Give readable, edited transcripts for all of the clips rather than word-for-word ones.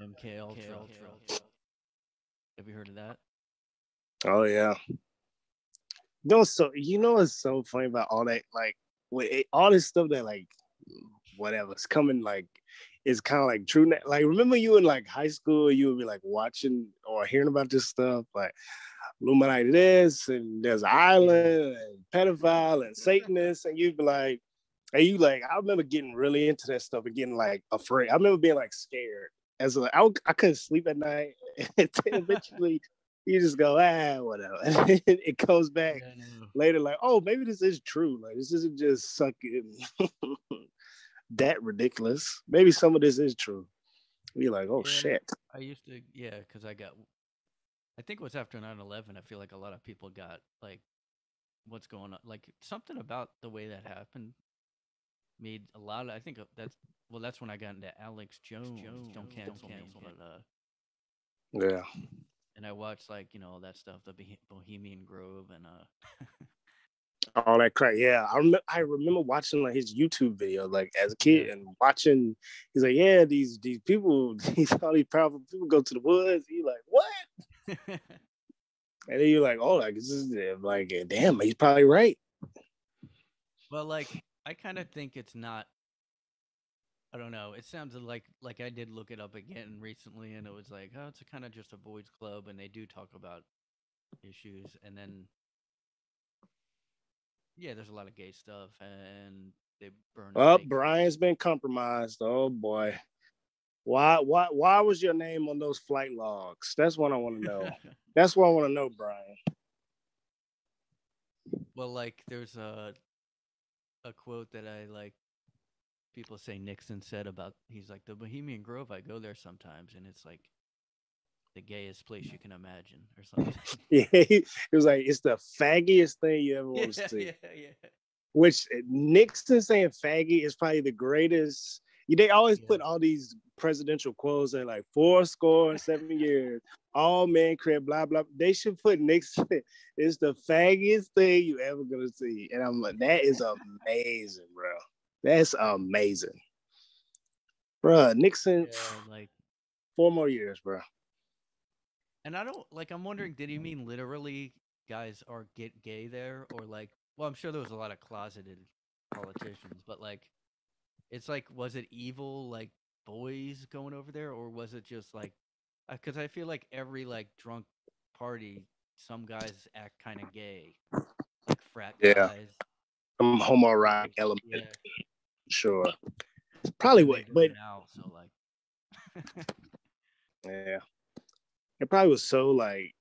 MK Ultra. Have you heard of that? Oh yeah. What's so funny about all that, like all this stuff that like whatever's coming, like it's kind of like true. Like remember you in like high school, you would be like watching or hearing about this stuff, like Illuminati this and there's an island and pedophile and Satanists, and you'd be like, and you like, I remember getting really into that stuff and getting like afraid. I remember being like scared as like I couldn't sleep at night. And eventually, you just go whatever. And it goes back later like, oh, maybe this is true. Like this isn't just sucking that ridiculous. Maybe some of this is true. You're like, oh shit. I used to, because I think it was after 9/11. I feel like a lot of people got like, what's going on? Like something about the way that happened made a lot of, I think that's when I got into Alex Jones. Don't cancel me. But, yeah. And I watched like, that stuff, the Bohemian Grove and all that crap. Yeah, I remember watching like his YouTube video like as a kid and watching. He's like, yeah, these people, all these powerful people go to the woods. He's like, what? And then you're like, oh, like this is like, damn, he's probably right. Well, like I kind of think it's not. I don't know. It sounds like I did look it up again recently, and it was like, oh, it's kind of just a boys' club, and they do talk about issues, and then there's a lot of gay stuff, and they burn. Brian's been compromised. Oh boy, why was your name on those flight logs? That's what I want to know. That's what I want to know, Brian. Well, like there's a quote that I like. People say Nixon said about, he's like, the Bohemian Grove, I go there sometimes, and it's like the gayest place you can imagine or something. Yeah, it was like, it's the faggiest thing you ever want to see. Yeah. Which Nixon saying faggy is probably the greatest. They always put all these presidential quotes in like 7 years, all men crib, blah, blah. They should put Nixon, it's the faggiest thing you ever gonna see. And I'm like, that is amazing, bro. That's amazing. Bro, Nixon, like 4 more years, bro. And I don't, like, I'm wondering, did he mean literally guys are get gay there? Or like, well, I'm sure there was a lot of closeted politicians, but like, it's like, was it evil, like, boys going over there? Or was it just like, because I feel like every, like, drunk party, some guys act kind of gay. Like frat guys. Some homoerotic element. Yeah. Sure. Probably what, but now, so like, yeah, it probably was so like,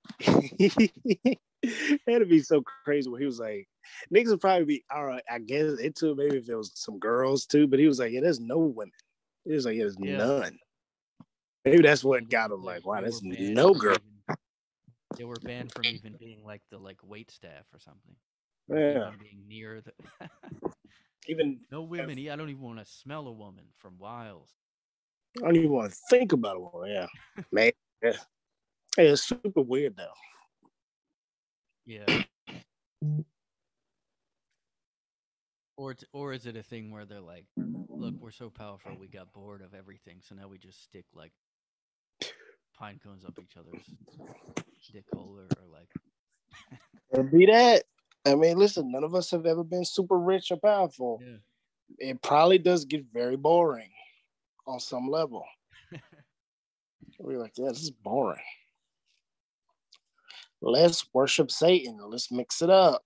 it'd be so crazy when he was like, niggas would probably be all right. I guess into maybe if there was some girls too, but he was like, yeah, there's no women. He was like, yeah, there's none. Maybe that's what got him like, wow, there's no girl. They were banned from even being like the like wait staff or something. Yeah. Being near the even no women. I don't even want to smell a woman from Wiles. I don't even want to think about a woman. Yeah, man. Yeah. Hey, it's super weird though. Yeah. Or is it a thing where they're like, look, we're so powerful, we got bored of everything, so now we just stick like pine cones up each other's dick hole or like. It'd be that. I mean, listen, none of us have ever been super rich or powerful. Yeah. It probably does get very boring on some level. We're like, yeah, this is boring. Let's worship Satan. Let's mix it up.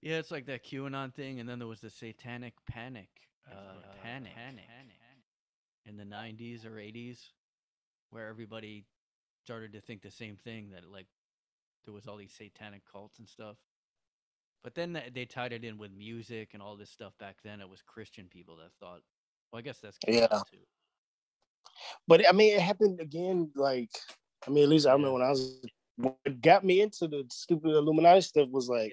Yeah, it's like that QAnon thing, and then there was the Satanic panic in the 90s or 80s, where everybody started to think the same thing, that like there was all these satanic cults and stuff. But then they tied it in with music and all this stuff back then. It was Christian people that thought, well, I guess that's QAnon too. But I mean, it happened again. Like, I mean, at least I remember what got me into the stupid Illuminati stuff was like,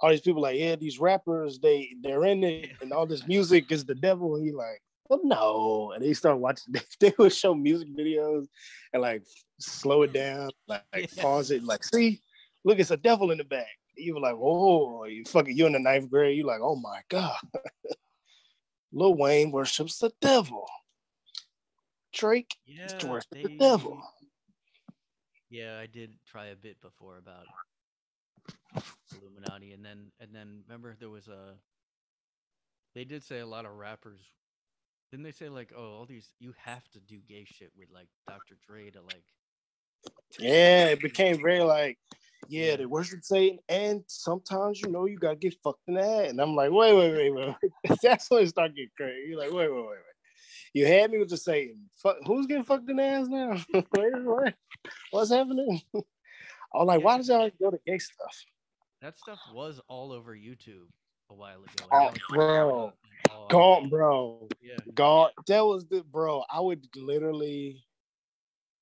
all these people like, yeah, these rappers, they're in it, and all this music is the devil. And you're like, well, no. And they start watching, they would show music videos and like slow it down, like pause it, like, see, look, it's a devil in the back. You were like, whoa, you're in the 9th grade. You're like, oh my God. Lil Wayne worships the devil. Drake is Yeah, worse than the devil. Yeah, I did try a bit before about Illuminati, and then remember there was a. They did say a lot of rappers. Didn't they say like, oh, all these you have to do gay shit with like Dr. Dre to like. Yeah, it became very like, Yeah. they worship Satan, and sometimes you gotta get fucked in the head. And I'm like, wait. That's when it started getting crazy. You're like, wait. You had me with the Satan. Who's getting fucked in the ass now? Wait. What's happening? I'm like, Yeah, why does y'all go to gay stuff? that stuff was all over YouTube a while ago, and Oh, now it's bro. all God, outrage. bro. Yeah. God, that was the bro. I would literally,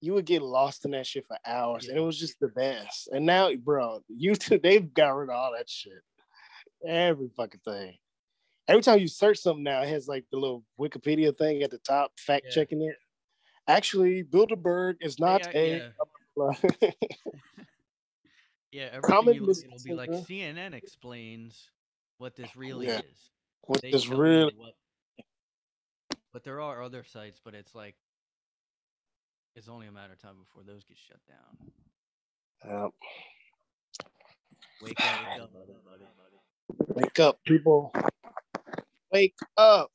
you would get lost in that shit for hours, and it Yeah. was just the best. And now, bro, YouTube, they've got rid of all that shit. Every fucking thing. Every time you search something now, it has like the little Wikipedia thing at the top, fact Yeah. checking it. Actually, Bilderberg is not a Yeah. Yeah, everything common you look, it'll be like misconception. CNN explains what this really Yeah, is. which They is tell you really what, but there are other sites, but it's like it's only a matter of time before those get shut down. uh, Wake up, everybody. wake up, people. Wake up.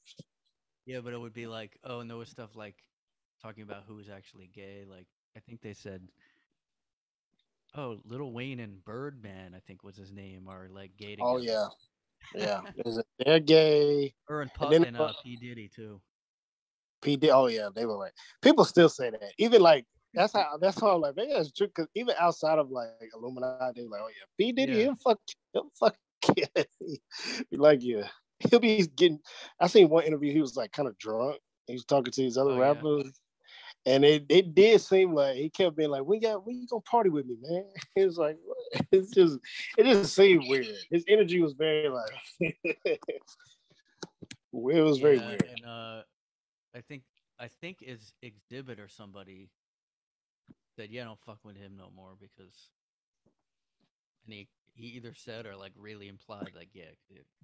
Yeah, but it would be like, oh, and there was stuff like talking about who was actually gay. Like I think they said, oh, Little Wayne and Birdman, I think was his name, are like gay Oh together. yeah, yeah. They're gay, Or in and then P Diddy too. PD. Oh yeah, they were like people still say that. Even like that's how I'm like, man, that's true. Because even outside of like Illuminati, they were like, oh yeah, P Diddy, Yeah, he'll fuck be like yeah, he'll be getting. I seen one interview. He was like kind of drunk. He was talking to these other oh yeah, rappers, and it did seem like he kept being like, when you gonna party with me, man? He was like, what? It just seemed weird. His energy was very like, it was very yeah, weird. and I think is Exhibit or somebody said, yeah, don't fuck with him no more because, and he either said or like really implied like, yeah,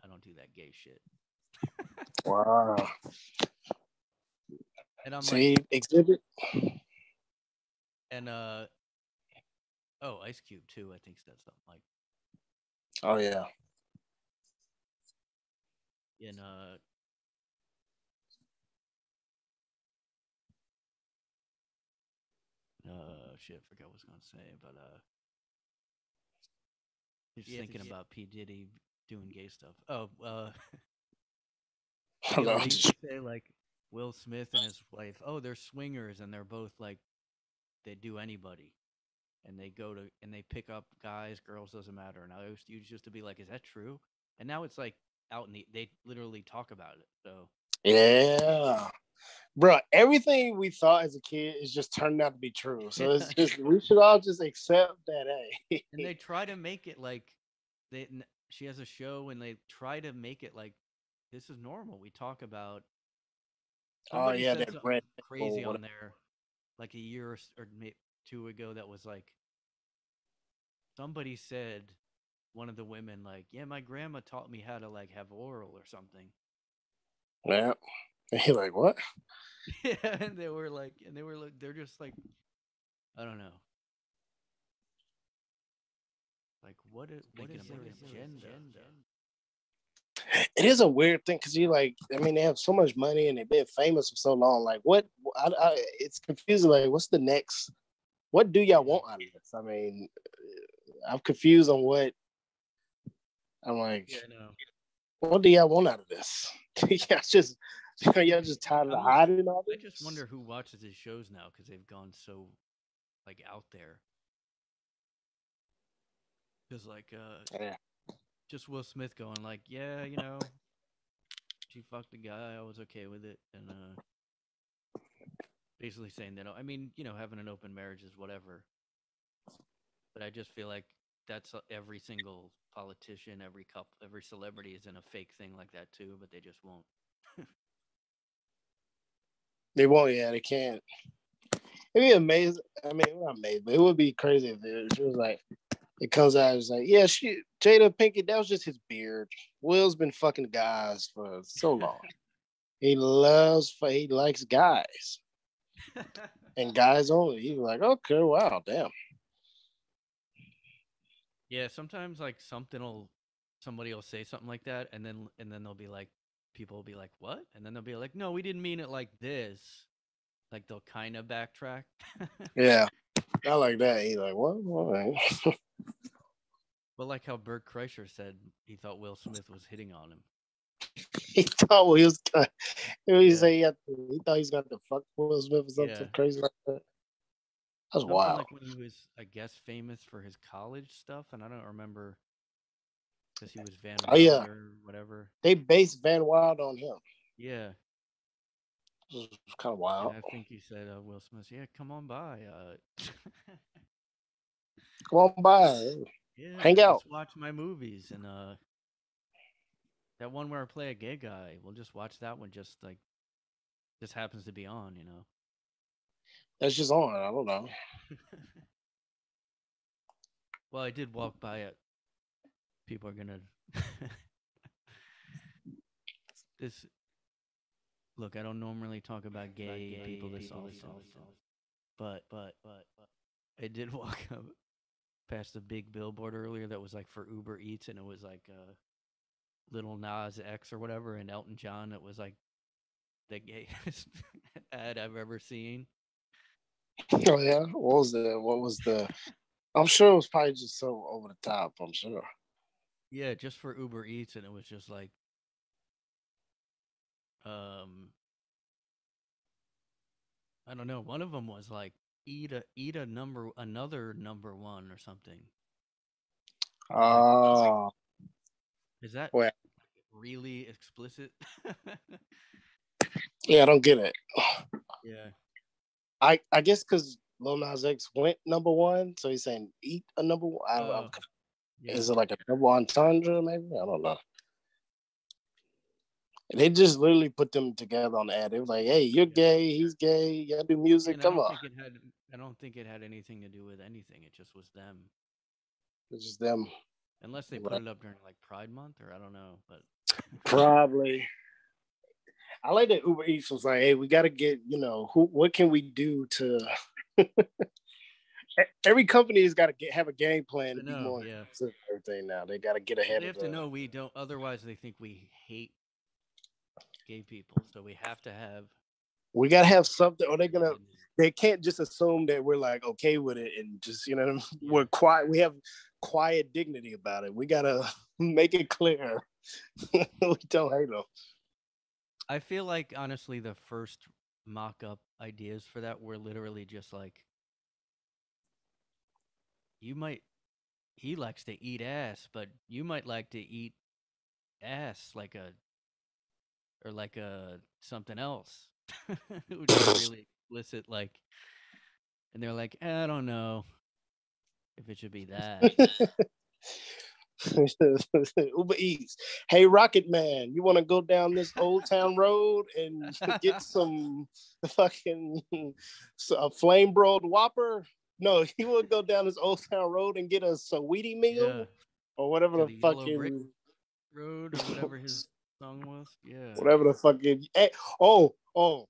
I don't do that gay shit. Wow. And I'm like, See, Exhibit. and oh, Ice Cube too, I think said something like, Oh yeah. in shit, I forgot what I was gonna say, but just thinking about P Diddy doing gay stuff. Oh, you know, they used to say like Will Smith and his wife, oh, they're swingers and they're both like they do anybody. And they go to and they pick up guys, girls, doesn't matter. And I used to be like, is that true? And now it's like out in they literally talk about it. So Yeah. Bro, everything we thought as a kid is just turning out to be true. So yeah, it's just we should all just accept that. Hey, and they try to make it like she has a show and they try to make it like this is normal. We talk about oh somebody yeah, said that something red crazy on there like a year or two ago that was like somebody said one of the women like, yeah, my grandma taught me how to like have oral or something. Yeah. And you're like, what? Yeah, and they were like, they're just like, I don't know, like what is their agenda? It is a weird thing because you like, I mean, they have so much money and they've been famous for so long. Like, what? It's confusing. Like, what's the next? What do y'all want out of this? I mean, I'm confused on what. I'm like, Yeah, no. what do y'all want out of this? Yeah, y'all just tired of hiding all I this. just wonder who watches his shows now because they've gone so like out there. Because like Yeah. just Will Smith going like, yeah, you know, she fucked a guy, I was okay with it, and basically saying that I mean, you know, having an open marriage is whatever. But I just feel like that's every single politician, every couple, every celebrity is in a fake thing like that too, but they just won't. They won't. Yeah, they can't. It'd be amazing. I mean, not amazing, but it would be crazy if it was like it comes out. It's like, yeah, Jada Pinkett. That was just his beard. Will's been fucking guys for so long. He likes guys. and guys only. You're like, okay, wow, damn. Yeah, sometimes like somebody will say something like that, and then they'll be like, people will be like, what? And then they'll be like, no, we didn't mean it like this. Like they'll kind of backtrack. Yeah, I like that. He's like, what? All right. But like how Burt Kreischer said he thought Will Smith was hitting on him. He thought he was. He Yeah, say he thought he's got to fuck Will Smith or something yeah. crazy like that. That's Something wild. like when he was, I guess, famous for his college stuff, and I don't remember because he was Van Oh yeah, Wilder, whatever. they based Van Wild on him. Yeah, It's kind of and wild. I think he said Will Smith, yeah, come on by. Come on by, Yeah, hang out. just watch my movies and that one where I play a gay guy. We'll just watch that one. Just happens to be on, you know. That's just on. I don't know. Well, I did walk by it. People are gonna this. Look, I don't normally talk about gay people this often, but I did walk up past a big billboard earlier that was like for Uber Eats, and it was like Little Nas X or whatever, and Elton John. It was like the gayest ad I've ever seen. Oh yeah. What was the? What was the? I'm sure it was probably just so over the top. I'm sure. Yeah, just for Uber Eats, and it was just like, um, I don't know. One of them was like another number one or something. Like, Oh, is that well, really explicit? yeah. I don't get it. Yeah. I guess because Lil Nas X went number one, so he's saying eat a number one. Yeah. Is it like a double entendre? Maybe I don't know. They just literally put them together on the ad. It was like, hey, you're Yeah. gay, he's gay, you gotta do music. And Come on. I don't think it had anything to do with anything. It just was them. It's just them. Unless they put Right. it up during like Pride Month or I don't know, but Probably. I like that Uber Eats was like, hey, we gotta get, what can we do to every company has got to have a game plan to I be know, more yeah. inclusive and everything now. They got to get Well, ahead they of have to the. know we don't otherwise they think we hate gay people. So we have to have We got to have something, or they're gonna. and They can't just assume that we're like okay with it and just we're yeah. quiet. We have quiet dignity about it. We gotta make it clear we don't hate them. I feel like honestly the first mock up ideas for that were literally just like you might he likes to eat ass, but you might like to eat ass like a something else. It would be really explicit, like, and they're like, I don't know if it should be that. Uber Eats. Hey, Rocket Man, you want to go down this Old Town Road and get some fucking a flame broiled Whopper? No, you want to go down this Old Town Road and get a Saweetie Yeah, meal or whatever to the the Yellow Brick fucking Road or whatever his song was. Yeah, whatever the fucking. Hey, oh, all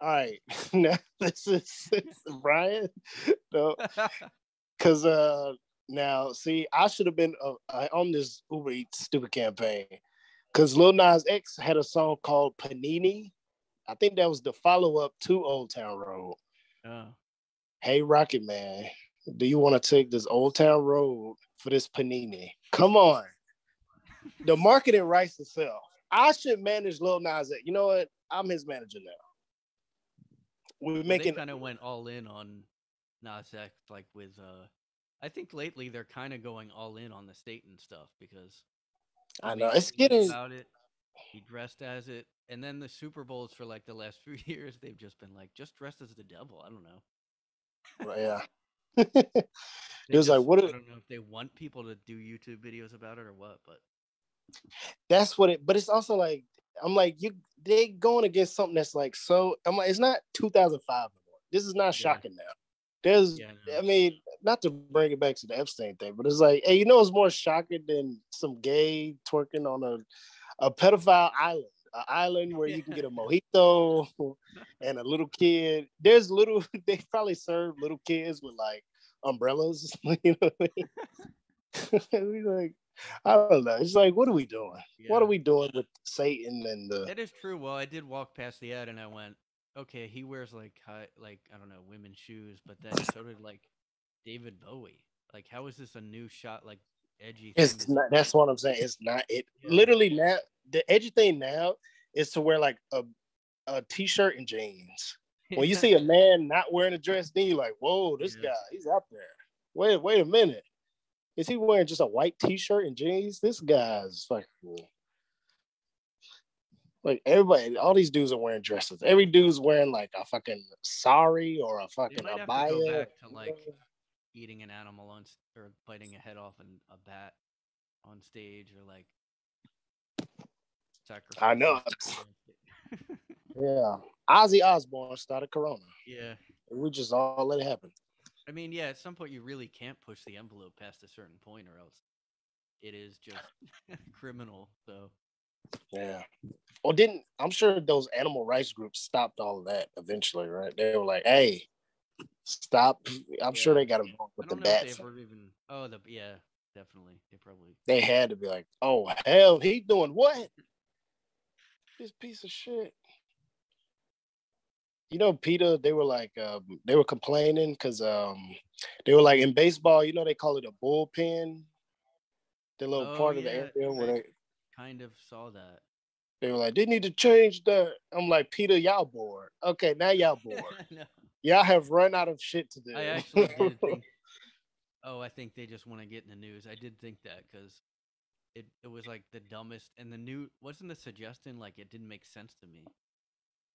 right. Now this is Brian. No, because now see, I should have been on this Uber Eats stupid campaign. Because Lil Nas X had a song called Panini. I think that was the follow up to Old Town Road. oh, Hey, Rocket Man, do you want to take this Old Town Road for this Panini? Come on. The marketing writes itself. I should manage Lil Nas X. You know what? I'm his manager now. We're well, they making. kind of went all in on Nas X, like with I think lately they're kind of going all in on the state and stuff because he I know made it's songs getting. about it. He dressed as it, and then the Super Bowls for like the last few years, they've just been like just dressed as the devil. I don't know. Yeah. It They was like, just what? I don't know if they want people to do YouTube videos about it or what, but That's what it. But it's also like I'm like they going against something that's like so. I'm like it's not 2005 anymore. This is not yeah, shocking now. There's, yeah, I no, mean, not to bring it back to the Epstein thing, but it's like, hey, it's more shocking than some gay twerking on a pedophile island. an island where you can get a mojito and a little kid. There's little. They probably serve little kids with like umbrellas. You know what I mean? We like, I don't know. It's like, what are we doing? Yeah. What are we doing with Satan and the? That is true. Well, I did walk past the ad and I went, okay, he wears like like I don't know, women's shoes, but then so did like David Bowie. Like, how is this a new shot, like edgy thing to It's do? not. That's what I'm saying. It's not. It Yeah. literally now. The edgy thing now is to wear like a t-shirt and jeans. When you see a man not wearing a dress, then you're like, whoa, this guy, he's up there. Wait a minute. Is he wearing just a white t-shirt and jeans? This guy's like everybody, all these dudes are wearing dresses. Every dude's wearing like a fucking sari or a They fucking might have abaya. to go back to like eating an animal on or biting a head off a bat on stage or like sacrificing. I know. Yeah. Ozzy Osbourne started Corona. Yeah. We just all let it happen. I mean, yeah, at some point you really can't push the envelope past a certain point or else it is just criminal. So yeah. Well, I'm sure those animal rights groups stopped all of that eventually, right? They were like, hey, stop. I'm sure they got involved with the bats. Yeah, definitely. They had to be like, oh hell, he doing what? This piece of shit. You know, PETA, they were like, they were complaining because they were like in baseball, you know, they call it a bullpen. The little part of the area where kind of saw that. They were like, they need to change that. I'm like, PETA, y'all bored. Okay, now y'all bored. No. Y'all have run out of shit to do. I actually did think, I think they just want to get in the news. I did think that because it was like the dumbest, and wasn't the suggestion like it didn't make sense to me.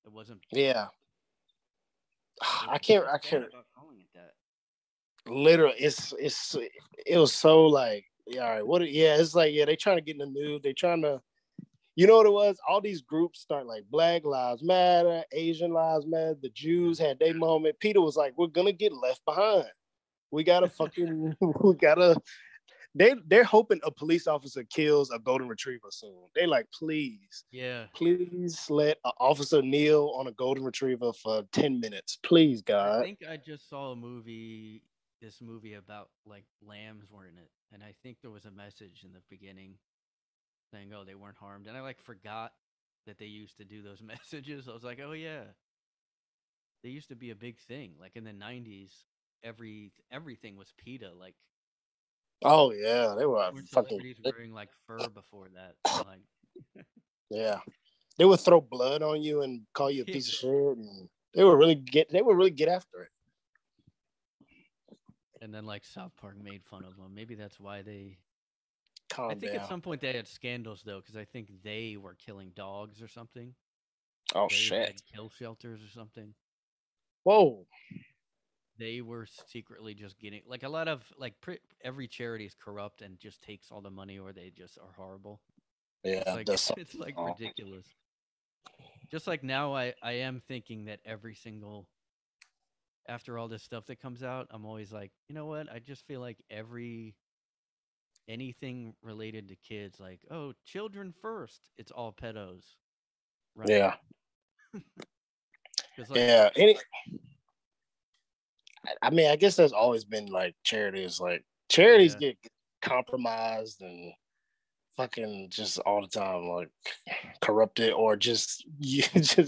It wasn't. Yeah. I can't about calling it that. Literally, it was so like, yeah, all right, it's like, yeah, they trying to get in the news. They trying to, you know what it was? All these groups start like Black Lives Matter, Asian Lives Matter. The Jews had their moment. PETA was like, we're gonna get left behind. We gotta they're hoping a police officer kills a golden retriever soon. They like, please let an officer kneel on a golden retriever for 10 minutes. Please, God. I think I just saw this movie about like lambs were in it. And I think there was a message in the beginning saying, oh, they weren't harmed. And I like forgot that they used to do those messages. I was like, oh yeah. They used to be a big thing. Like in the 90s, everything was PETA. Like, oh yeah, they were celebrities wearing like fur before that. Like, yeah, they would throw blood on you and call you a piece of shit, and they would really get after it. And then like South Park made fun of them. Maybe that's why they. Calm I think down. at some point they had scandals though, because I think they were killing dogs or something. Oh shit! Kill shelters or something. Whoa. They were secretly just getting like a lot of like every charity is corrupt and just takes all the money, or they just are horrible. Yeah, it's like ridiculous. Just like now, I am thinking that every single after all this stuff that comes out, I'm always like, you know what? I just feel like anything related to kids, like, oh, children first, it's all pedos. Right? Yeah. Like, yeah. I mean, I guess there's always been like charities get compromised and fucking just all the time, like corrupted or just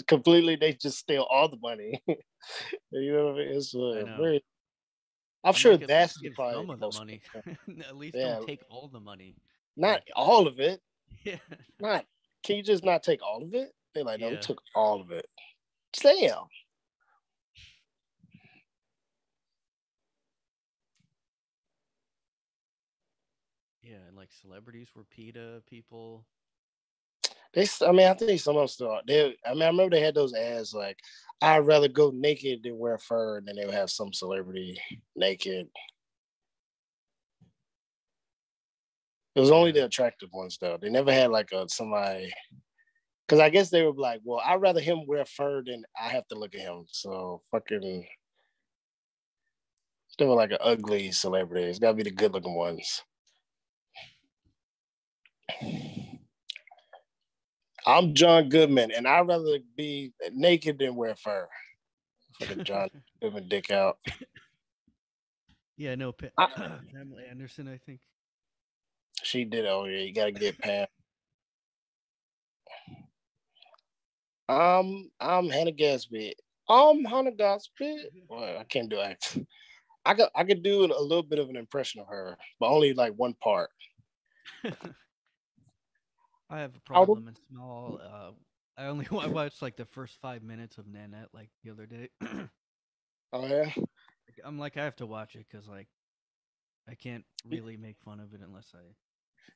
completely, they just steal all the money. You know what I mean? It's very. I'm sure like, that's probably some of the money. At least don't take all the money. Not like, all of it. Yeah. Can you just not take all of it? They're like, no, we took all of it. Damn. Yeah, and like celebrities were PETA people. I think some of them still are. I remember they had those ads like, I'd rather go naked than wear fur, and then they would have some celebrity naked. It was only the attractive ones though. They never had like somebody, because I guess they were like, well, I'd rather him wear fur than I have to look at him. So fucking, they were like an ugly celebrity. It's gotta be the good looking ones. I'm John Goodman, and I'd rather be naked than wear fur. Fucking John Goodman dick out. Yeah, no, Pamela Anderson, I think. She did it. Oh yeah, you gotta get Pam. I'm Hannah Gadsby. I'm Hannah Gadsby. Well, I can't do it. I could do a little bit of an impression of her, but only like one part. I have a problem in small. I watched like the first 5 minutes of Nanette like the other day. Oh yeah. I'm like I have to watch it because like I can't really make fun of it unless I.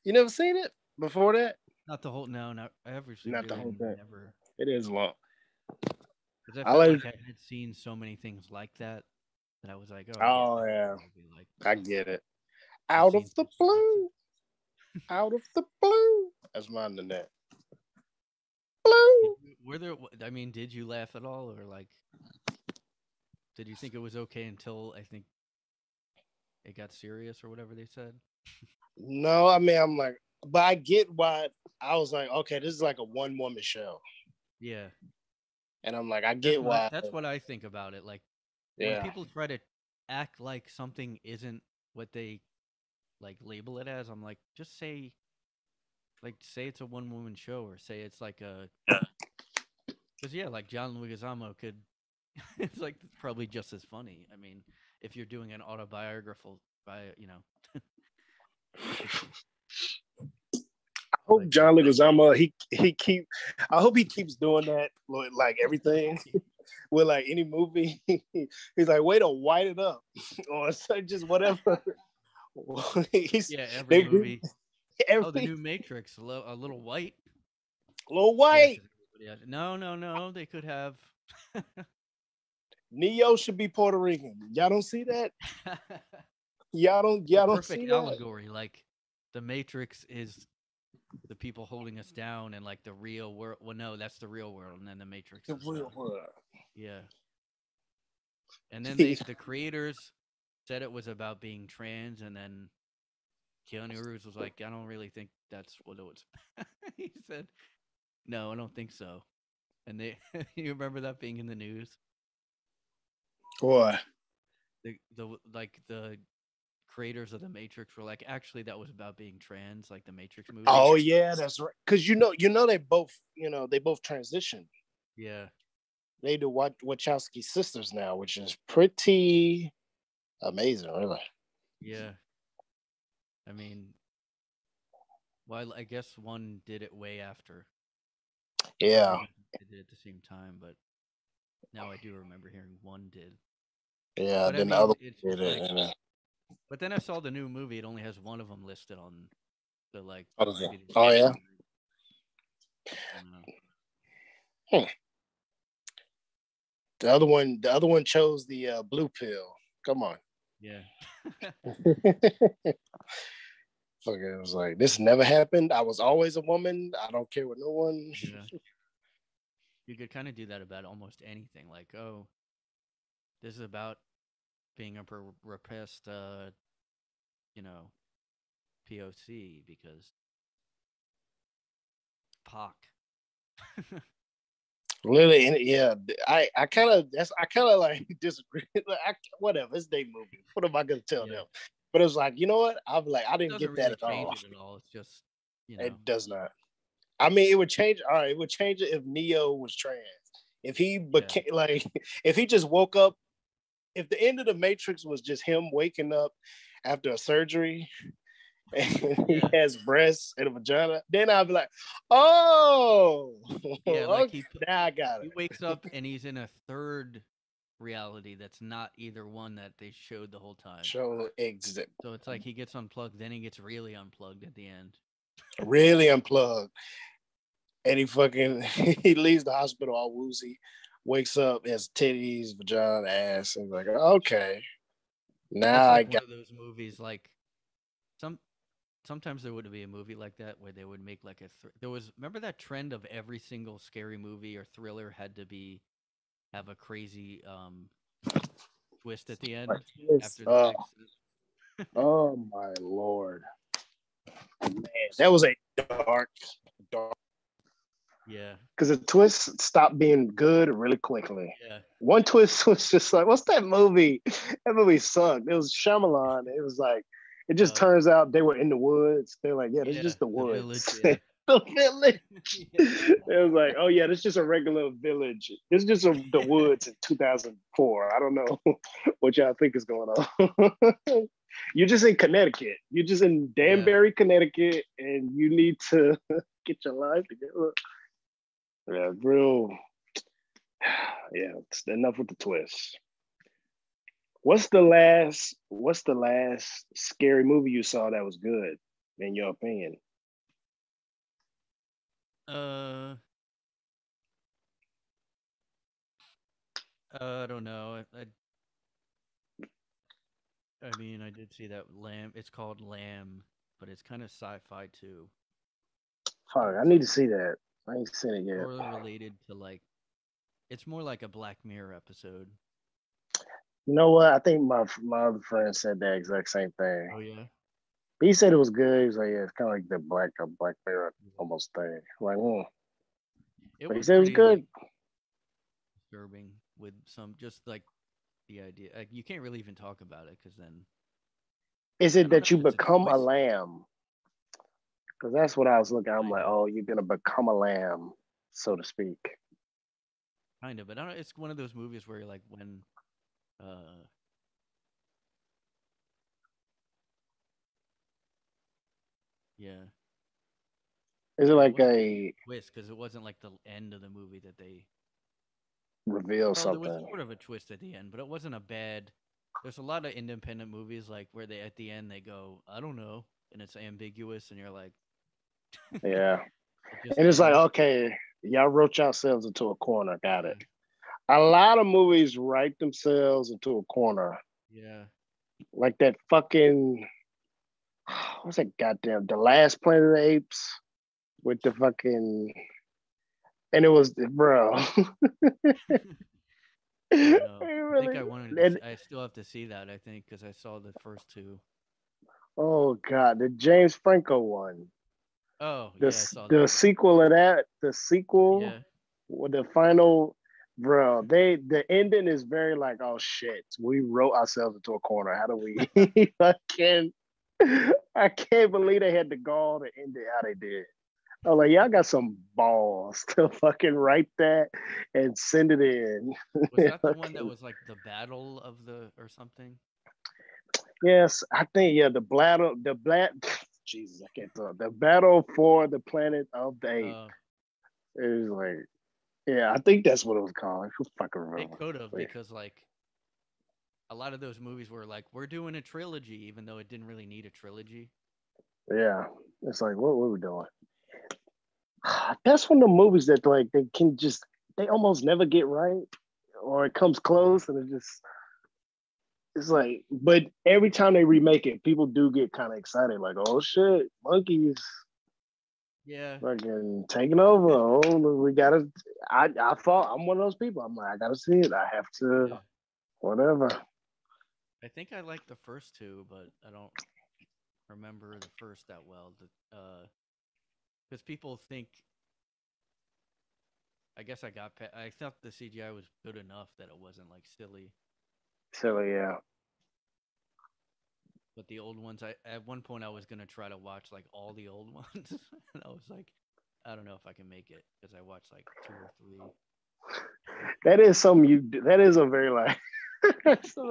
You never seen it before that? Not the whole. No, not. I have Not the whole thing. never. It is long. Because I felt like I had seen so many things like that I was like, oh, oh yeah, like, I get it. Out of the blue, out of the blue. That's mine than that. Blue. Were there? I mean, did you laugh at all, or like, did you think it was okay until I think it got serious or whatever they said? No, I mean, I'm like, but I get why. I was like, okay, this is like a one woman show. Yeah. And I'm like, I get why. That's what I think about it. Like, when people try to act like something isn't what they like label it as, I'm like, just say it's a one woman show, or say it's like a. Because like John Leguizamo could. It's like probably just as funny. I mean, if you're doing an autobiographical, I hope John Leguizamo I hope he keeps doing that like everything with like any movie. He's like, way to white it up or just whatever. Every movie. The new Matrix, a little white. A little white. No, they could have. Neo should be Puerto Rican. Y'all don't see that? Y'all don't see that? Perfect allegory. Like the Matrix is the people holding us down, and like the real world. Well, no, that's the real world, and then the Matrix. The real world. Yeah. And then the creators said it was about being trans, and then Keanu Reeves was like, I don't really think that's what it was. He said, no, I don't think so. And they, you remember that being in the news? What? The creators of the Matrix were like, actually, that was about being trans, like the Matrix movie. Oh yeah, that's right. Because they both transitioned. Yeah. They do Wachowski sisters now, which is pretty amazing, really. Yeah. I mean, well, I guess one did it way after. Yeah. They did it at the same time, but now I do remember hearing one did. Yeah, but then the other did it. Like, but then I saw the new movie. It only has one of them listed on the like. Oh yeah. The other one chose the blue pill. Come on. Yeah. Fucking, it was like, this never happened. I was always a woman. I don't care with no one. Yeah. You could kind of do that about almost anything. Like, oh, this is about being a repressed, POC because POC. Literally, yeah. I kind of like disagree. Whatever, it's their movie. What am I gonna tell them? But it's like, you know what? I'm like, I didn't get that at all. It at all. It's just, it does not. I mean, it would change. All right, it would change it if Neo was trans. If he became like, if he just woke up. If the end of the Matrix was just him waking up after a surgery and he has breasts and a vagina, then I'd be like, oh, yeah, like now I got it. He wakes up and he's in a third reality that's not either one that they showed the whole time. So it's like he gets unplugged, then he gets really unplugged at the end. Really unplugged. And he leaves the hospital all woozy, wakes up, has titties, vagina, ass, and like, okay. Now I got one of those movies. Like sometimes there would be a movie like that where they would make like remember that trend of every single scary movie or thriller had to have a crazy twist at the end after the oh my Lord. Man, that was a dark. Yeah. Because the twist stopped being good really quickly. Yeah. One twist was just like, what's that movie? That movie sucked. It was Shyamalan. It was like, it just turns out they were in the woods. They're like, yeah, this is just the The woods. village. Yeah. The village. Yeah. It was like, oh yeah, this is just a regular village. This is just the woods in 2004. I don't know what y'all think is going on. You're just in Connecticut. You're just in Danbury, Connecticut, and you need to get your life together. Yeah, real. Yeah, it's enough with the twists. What's the last scary movie you saw that was good, in your opinion? I don't know. I mean, I did see that Lamb. It's called Lamb, but it's kind of sci-fi too. Fuck, I need to see that. I ain't seen it yet. Sort of related to like, it's more like a Black Mirror episode. You know what? I think my other friend said that exact same thing. Oh yeah. He said it was good. He was like, yeah, it's kind of like the Black Mirror almost thing. I'm like, but he said it was good. Like, disturbing with some just like the idea. Like, you can't really even talk about it because then. Is it that you become a lamb? Because that's what I was looking at. I'm like, oh, you're gonna become a lamb, so to speak. Kind of, but I don't. It's one of those movies where you're like, when, yeah. Is it like a twist? Because it wasn't like the end of the movie that they reveal something. There was sort of a twist at the end, but it wasn't a bad. There's a lot of independent movies like where they at the end they go, I don't know, and it's ambiguous, and you're like, yeah. And it's like, okay, y'all wrote yourselves into a corner. Got it. A lot of movies write themselves into a corner. Yeah. Like that fucking, what's that goddamn, The Last Planet of the Apes with the fucking, and it was, bro. I think I wanted to I still have to see that, I think, because I saw the first two. Oh, God, the James Franco one. Oh, yeah, I saw the sequel of that, yeah. with the final, bro, the ending is very like, oh shit, we wrote ourselves into a corner. How do we? I can't believe they had the gall to end it how they did. I was like, y'all got some balls to fucking write that and send it in. Was that the one that was like the battle of or something? Yes, I think Jesus, I can't talk. The battle for the planet of the apes. It was like, yeah, I think that's what it was called. Who fucking remember? It could have, because like a lot of those movies were like, we're doing a trilogy, even though it didn't really need a trilogy. Yeah, it's like, what were we doing? That's one of the movies that like they almost never get right, or it comes close, and it's like, but every time they remake it, people do get kind of excited, like, oh shit, monkeys. Yeah. Fucking taking over. Oh, we gotta. I'm one of those people. I'm like, I gotta see it. I have to. Whatever. I think I like the first two, but I don't remember the first that well. Because people think. I guess I thought the CGI was good enough that it wasn't like silly. Silly, yeah. But the old ones, at one point I was gonna try to watch like all the old ones, and I was like, I don't know if I can make it, because I watched like 2 or 3. That is something you do. That is a very like, it's a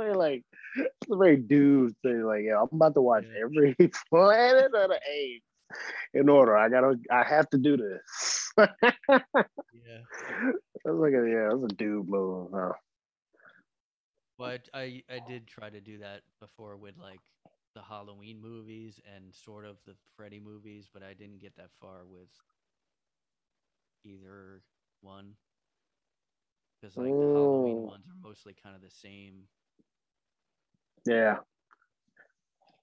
very dude thing. Like, yeah, I'm about to watch every Planet of the Apes in order. I have to do this. Yeah. That's a dude move. Huh? But I did try to do that before with like the Halloween movies and sort of the Freddy movies, but I didn't get that far with either one. Because like the Halloween ones are mostly kind of the same. Yeah.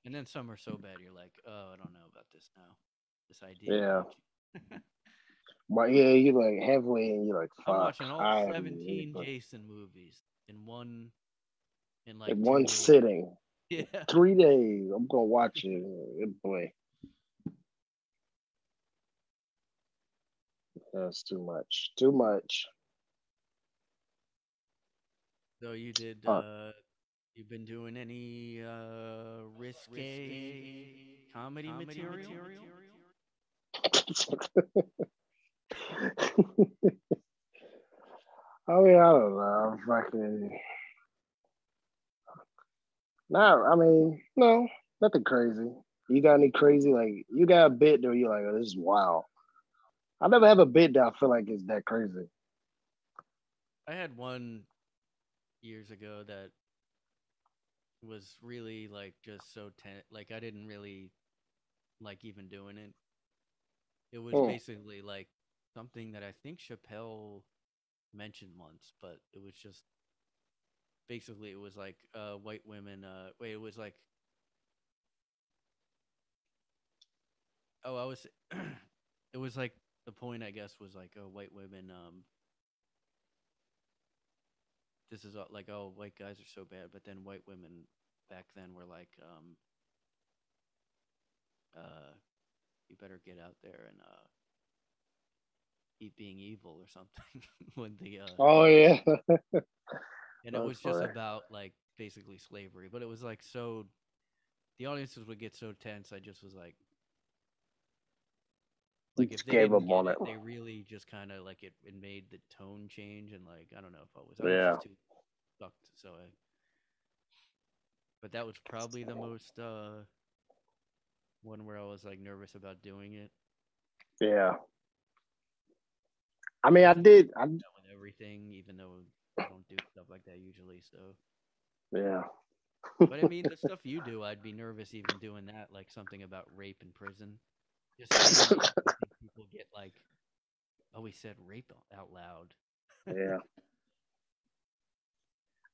And then some are so bad you're like, oh, I don't know about this now. This idea. Yeah. But yeah, you're like halfway and you're like, fuck. I'm watching all 17 Jason movies in one sitting. Yeah. 3 days. I'm gonna watch it. Good boy. That's too much. Too much. So you did. Huh. You've been doing any risque comedy material? I mean, I don't know. Fucking. No, I mean, no, nothing crazy. You got any crazy? Like, you got a bit that you're like, oh, this is wild. I never have a bit that I feel like is that crazy. I had one years ago that was really like just so like I didn't really like even doing it. It was Hmm. basically like something that I think Chappelle mentioned once, but it was just basically it was like white women wait, it was like I was it was like the point I guess was like white women this is like oh white guys are so bad, but then white women back then were like uh you better get out there and keep being evil or something when the Oh yeah, and it that's was just funny. about like basically slavery, but it was like so the audiences would get so tense. I just was You like if just they gave didn't up get on it, it. they really just kind of like it made the tone change and like I don't know if I was Yeah, just too sucked. So I but that was probably the most one where I was like nervous about doing it. yeah. I mean, I I feel like did. I that with everything, even though I don't do stuff like that usually. So, yeah. but I mean, the stuff you do, I'd be nervous even doing that, like something about rape in prison. Just saying it, I think people get like, "Oh, he said rape out loud." Yeah.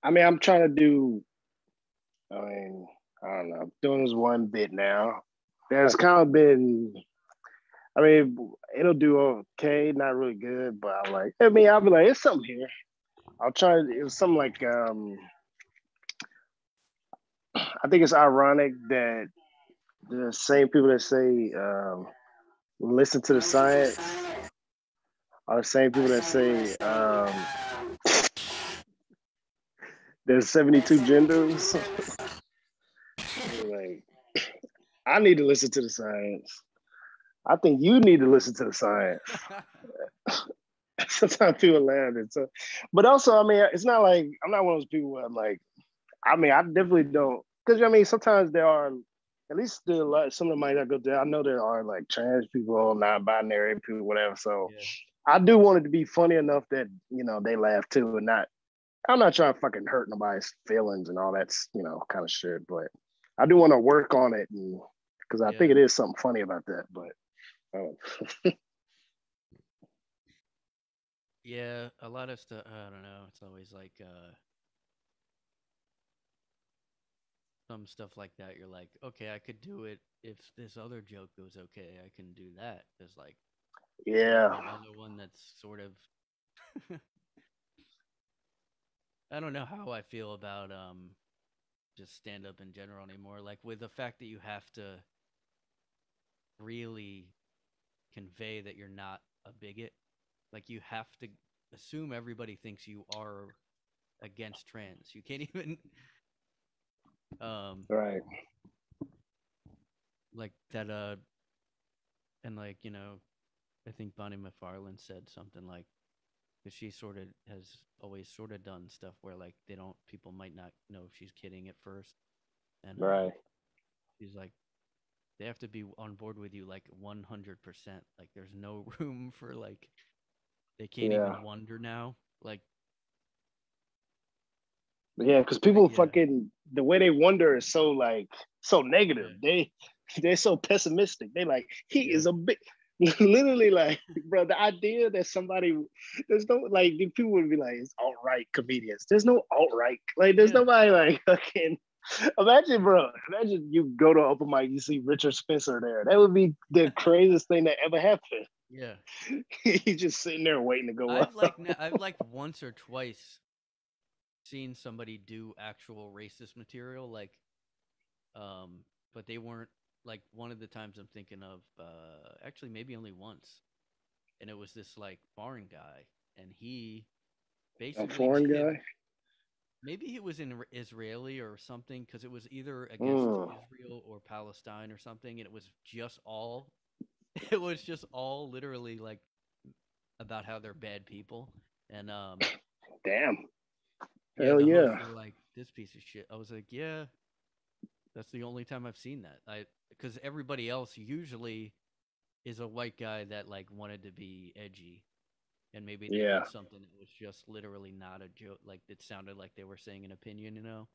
I mean, I'm trying to do. I mean, I don't know. I'm doing this one bit now. There's kind of been. I mean, it'll do okay, not really good, but I'm like, I mean, I'll be like, it's something here. I'll try. It was something like, I think it's ironic that the same people that say listen to the science are the same people that say there's 72 genders. Like, I need to listen to the science. I think you need to listen to the science. Sometimes people laugh and so, but also, I mean, it's not like I'm not one of those people where I'm like, I mean, I definitely don't, because I mean, sometimes there are, at least there are some of them might not go there. I know there are like trans people, non-binary people, whatever. So Yeah, I do want it to be funny enough that they laugh too, and not. I'm not trying to fucking hurt nobody's feelings and all that, kind of shit. But I do want to work on it, and because I think yeah, it is something funny about that. But yeah. A lot of stuff. I don't know. It's always like some stuff like that. You're like, okay, I could do it if this other joke goes okay. I can do that. There's like yeah, another one that's sort of I don't know how I feel about just stand up in general anymore. Like with the fact that you have to really convey that you're not a bigot. Like you have to assume everybody thinks you are against trans. You can't even um right, like that and like, I think Bonnie McFarlane said something like because she sort of has always sort of done stuff where like they don't people might not know if she's kidding at first and right, she's like they have to be on board with you like 100%. Like there's no room for like they can't yeah. even wonder now. Like Yeah, because people yeah, fucking the way they wonder is so like so negative. yeah, They're so pessimistic. They like he yeah, is a big literally like bro. The idea that somebody there's no like people would be like it's alt right comedians. There's no alt right like there's yeah, nobody like fucking. Imagine, bro. Imagine you go to open mic, you see Richard Spencer there. That would be the craziest thing that ever happened. yeah. He's just sitting there waiting to go up. I've like once or twice seen somebody do actual racist material, like um, but they weren't like one of the times I'm thinking of. Actually, maybe only once. and it was this like foreign guy, and he A basically foreign did. guy. Maybe he was in Israeli or something because it was either against Mm, Israel or Palestine or something, and it was just all. It was just all literally like about how they're bad people, and damn. yeah, Hell the hosts yeah. were like, "This piece of shit." I was like, "Yeah, that's the only time I've seen that." Because everybody else usually is a white guy that like wanted to be edgy, and maybe they Yeah. did something that was just literally not a joke. Like it sounded like they were saying an opinion, you know.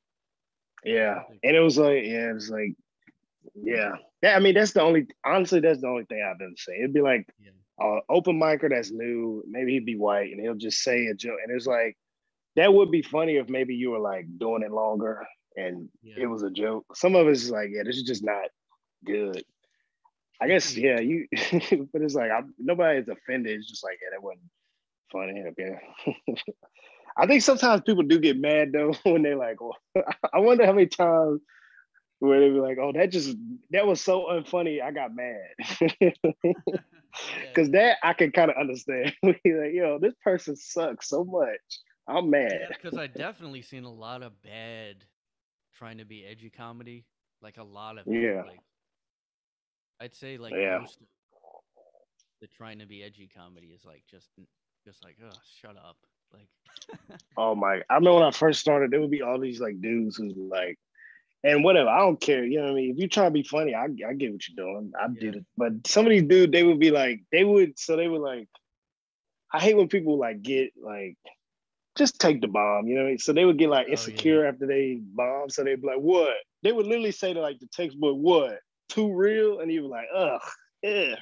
But Yeah. like, And it was like, yeah, it was like, yeah. That, I mean, that's the only, honestly, that's the only thing I've ever seen. It'd be like yeah, open micer that's new. Maybe he'd be white and he'll just say a joke. And it's like, that would be funny if maybe you were like doing it longer and yeah, it was a joke. Some of it's like, yeah, this is just not good. I guess, yeah. yeah, you, but it's like, nobody is offended. It's just like, yeah, that wasn't funny. Okay. I think sometimes people do get mad though when they're like, well, I wonder how many times where they be like, "Oh, that was so unfunny, I got mad." Yeah, Because that I can kind of understand. Like, yo, this person sucks so much. I'm mad. yeah. Because I definitely seen a lot of bad trying to be edgy comedy, like a lot of it. Yeah, Like I'd say like yeah. most of the trying to be edgy comedy is like just like, oh, shut up. Like, Oh my! I remember when I first started, there would be all these like dudes who's like, and whatever. I don't care. You know what I mean? If you try to be funny, I get what you're doing. I yeah, did it. But some of these dudes, they would be like, they would like. I hate when people like get like just take the bomb, you know what I mean? So they would get like oh yeah, insecure after they bomb. So they'd be like, what? They would literally say to like the textbook, what? Too real? And you were like, ugh, ugh.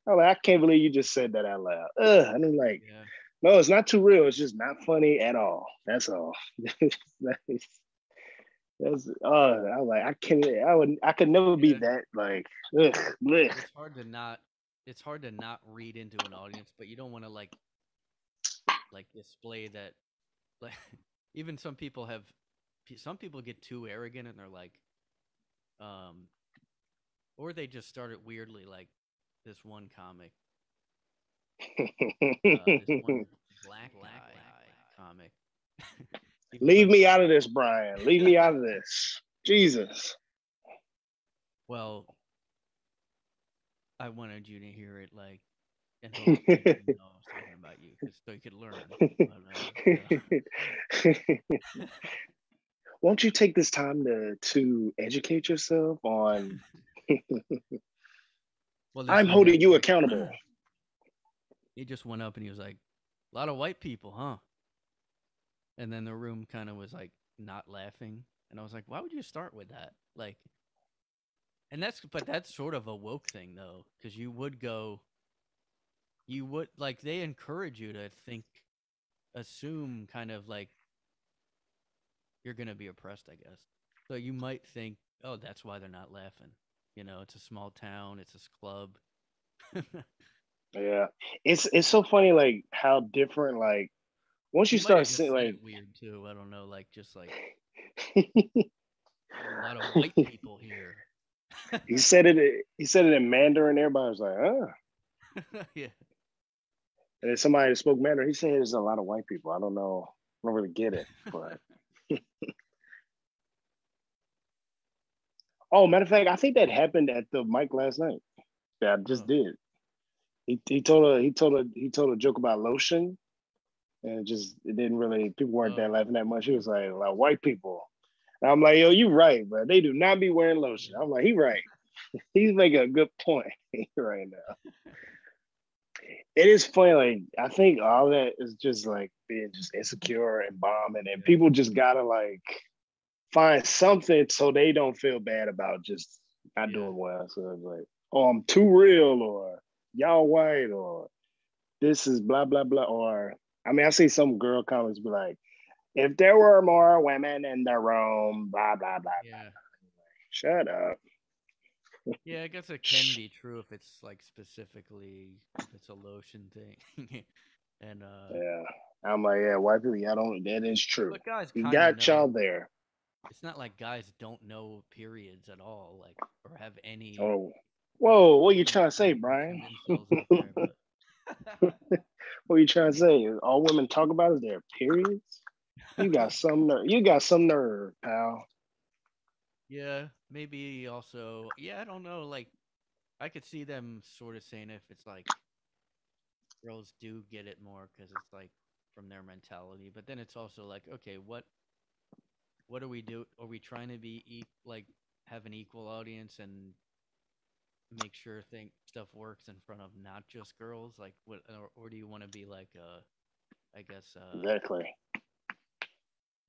I'm like, I can't believe you just said that out loud. Ugh. And I'm like, yeah, no, it's not too real. It's just not funny at all. That's all. I'm like, I could never be yeah. that like, ugh, ugh. It's hard to not. It's hard to not read into an audience, but you don't want to like display that. Like, even some people get too arrogant and they're like, um, or they just start it weirdly, like this one comic, this one black guy comic. He was Leave like, me out of this, Brian. Leave me out of this. Jesus. well, I wanted you to hear it, like, and hopefully you didn't know I was talking about you, because so you could learn. But Won't you take this time to educate yourself on well, this I'm one guy holding was you like, accountable. he just went up and he was like, a lot of white people, huh? And then the room kind of was like not laughing, and I was like, why would you start with that? Like, but that's sort of a woke thing though, because you would like they encourage you to assume kind of like you're gonna be oppressed, I guess. So you might think, oh, that's why they're not laughing. You know, it's a small town, it's a club. Yeah. It's so funny like how different like once He you might start have just seeing said like it weird too. I don't know, like just like there are a lot of white people here. he said it in Mandarin, everybody was like, oh. Yeah. And then somebody spoke Mandarin, he said there's a lot of white people. I don't know. I don't really get it. But oh, matter of fact, I think that happened at the mic last night. Yeah, I just Oh. did. He told a joke about lotion, and it didn't really people weren't that Oh. laughing that much. He was like white people. And I'm like, yo, you right, but they do not be wearing lotion. Yeah. I'm like, he right. He's making a good point right now. It is funny, like I think all that is just like being just insecure and bombing, and Yeah. people just gotta like find something so they don't feel bad about just not Yeah. doing well. So it's like, oh, I'm too real, or y'all white, or this is blah blah blah, or I mean, I see some girl comments be like, if there were more women in the room, blah blah blah. Yeah. Shut up. Yeah, I guess it can be true if it's like specifically if it's a lotion thing. And Yeah, I'm like, yeah, white people, y'all don't. That is true. but guys We kind of got y'all know. there. It's not like guys don't know periods at all, like or have any Oh, whoa, what are you like trying to say, reason for Brian? themselves out there, but What are you trying to say? All women talk about is their periods? You got some nerve. You got some nerve, pal. Yeah, maybe also. Yeah, I don't know. Like, I could see them sort of saying if it's like girls do get it more because it's like from their mentality, but then it's also like, okay, what do we do? Are we trying to be like have an equal audience and make sure stuff works in front of not just girls? Like, what, or do you want to be like, I guess, Exactly.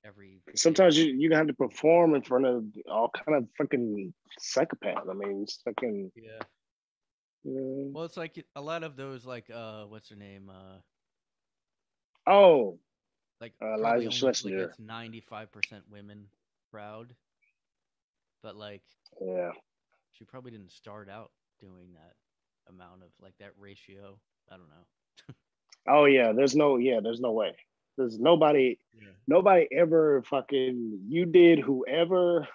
every kid Sometimes on? you have to perform in front of all kind of fucking psychopaths. I mean, it's fucking. Yeah. You know, Well, it's like a lot of those, like, what's her name? oh, Like probably Elijah only like Schlesinger. it's 95% women crowd, but like Yeah. she probably didn't start out doing that amount of like that ratio. I don't know. Oh yeah. There's no. Yeah. There's no way. There's nobody. Yeah. Nobody ever fucking. You did whoever.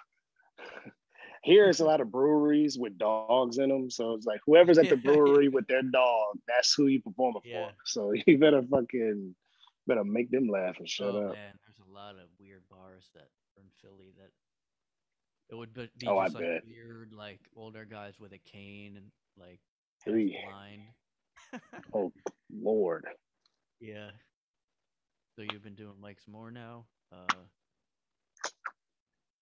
Here's a lot of breweries with dogs in them, so it's like whoever's at Yeah, the brewery yeah, with their dog, that's who you performing for. yeah. So you better fucking better make them laugh and shut Oh up. man, there's a lot of weird bars that are in Philly that it would be Oh, I just like bet. weird, like older guys with a cane and like half Three. blind. Oh Lord. Yeah. So you've been doing mics more now?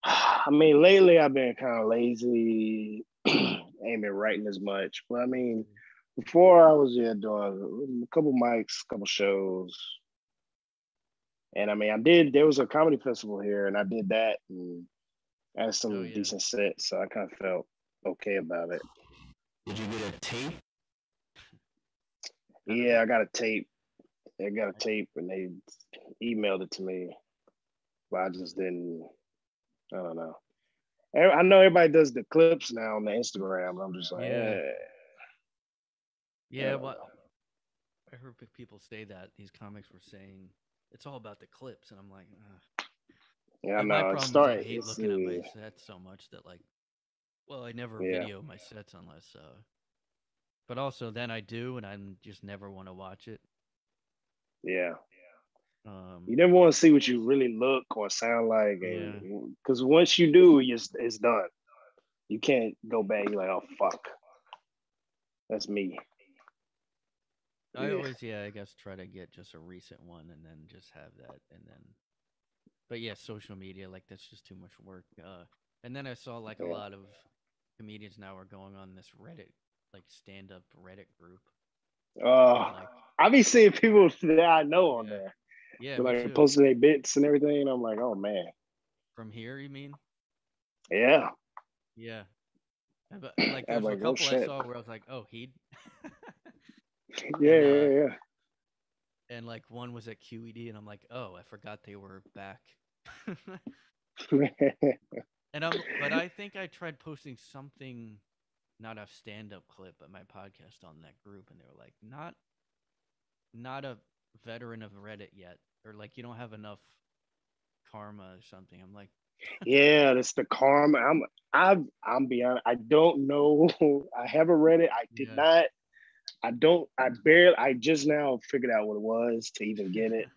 I mean, lately I've been kind of lazy, ain't been writing as much. But I mean, before I was doing a couple mics, couple shows, and I mean, I did. There was a comedy festival here, and I did that, and had Oh some yeah. decent sets, so I kind of felt okay about it. Did you get a tape? I don't Yeah, know. I got a tape. I got a tape, and they emailed it to me, but I just didn't. I don't know. I know everybody does the clips now on the Instagram. I'm just like, Yeah. I Yeah, don't well, know. I heard people say that these comics were saying it's all about the clips, and I'm like, ugh. Yeah, I And my know. It problem is I started. hate It's looking at my sets so much that like, well, I never yeah, video my sets unless, but also then I do, and I just never want to watch it. yeah. Um, You never want to see what you really look or sound like, yeah, and because once you do, it's done. You can't go back. You're like, oh fuck, that's me. I Yeah, always, yeah, I guess try to get just a recent one and then just have that, and then, but yeah, social media, like that's just too much work. And then I saw like a yeah. lot of comedians now are going on this Reddit, like stand up Reddit group, Uh, and like, I be seeing people that I know on yeah, there. yeah, They're me like too. posting their bits and everything. And I'm like, oh man, From here, you mean? yeah. Yeah. But like, I'm there's a like, oh couple I shit. saw where I was like, oh, he, Yeah, and yeah, like one was at QED, and I'm like, oh, I forgot they were back. yeah. But I think I tried posting something, not a stand-up clip, but my podcast on that group, and they were like, not a veteran of Reddit yet, or like you don't have enough karma or something. I'm like, Yeah, that's the karma. I'm beyond. I don't know. I haven't read it. I did yeah, not. I don't. I barely. I just now figured out what it was to even get it.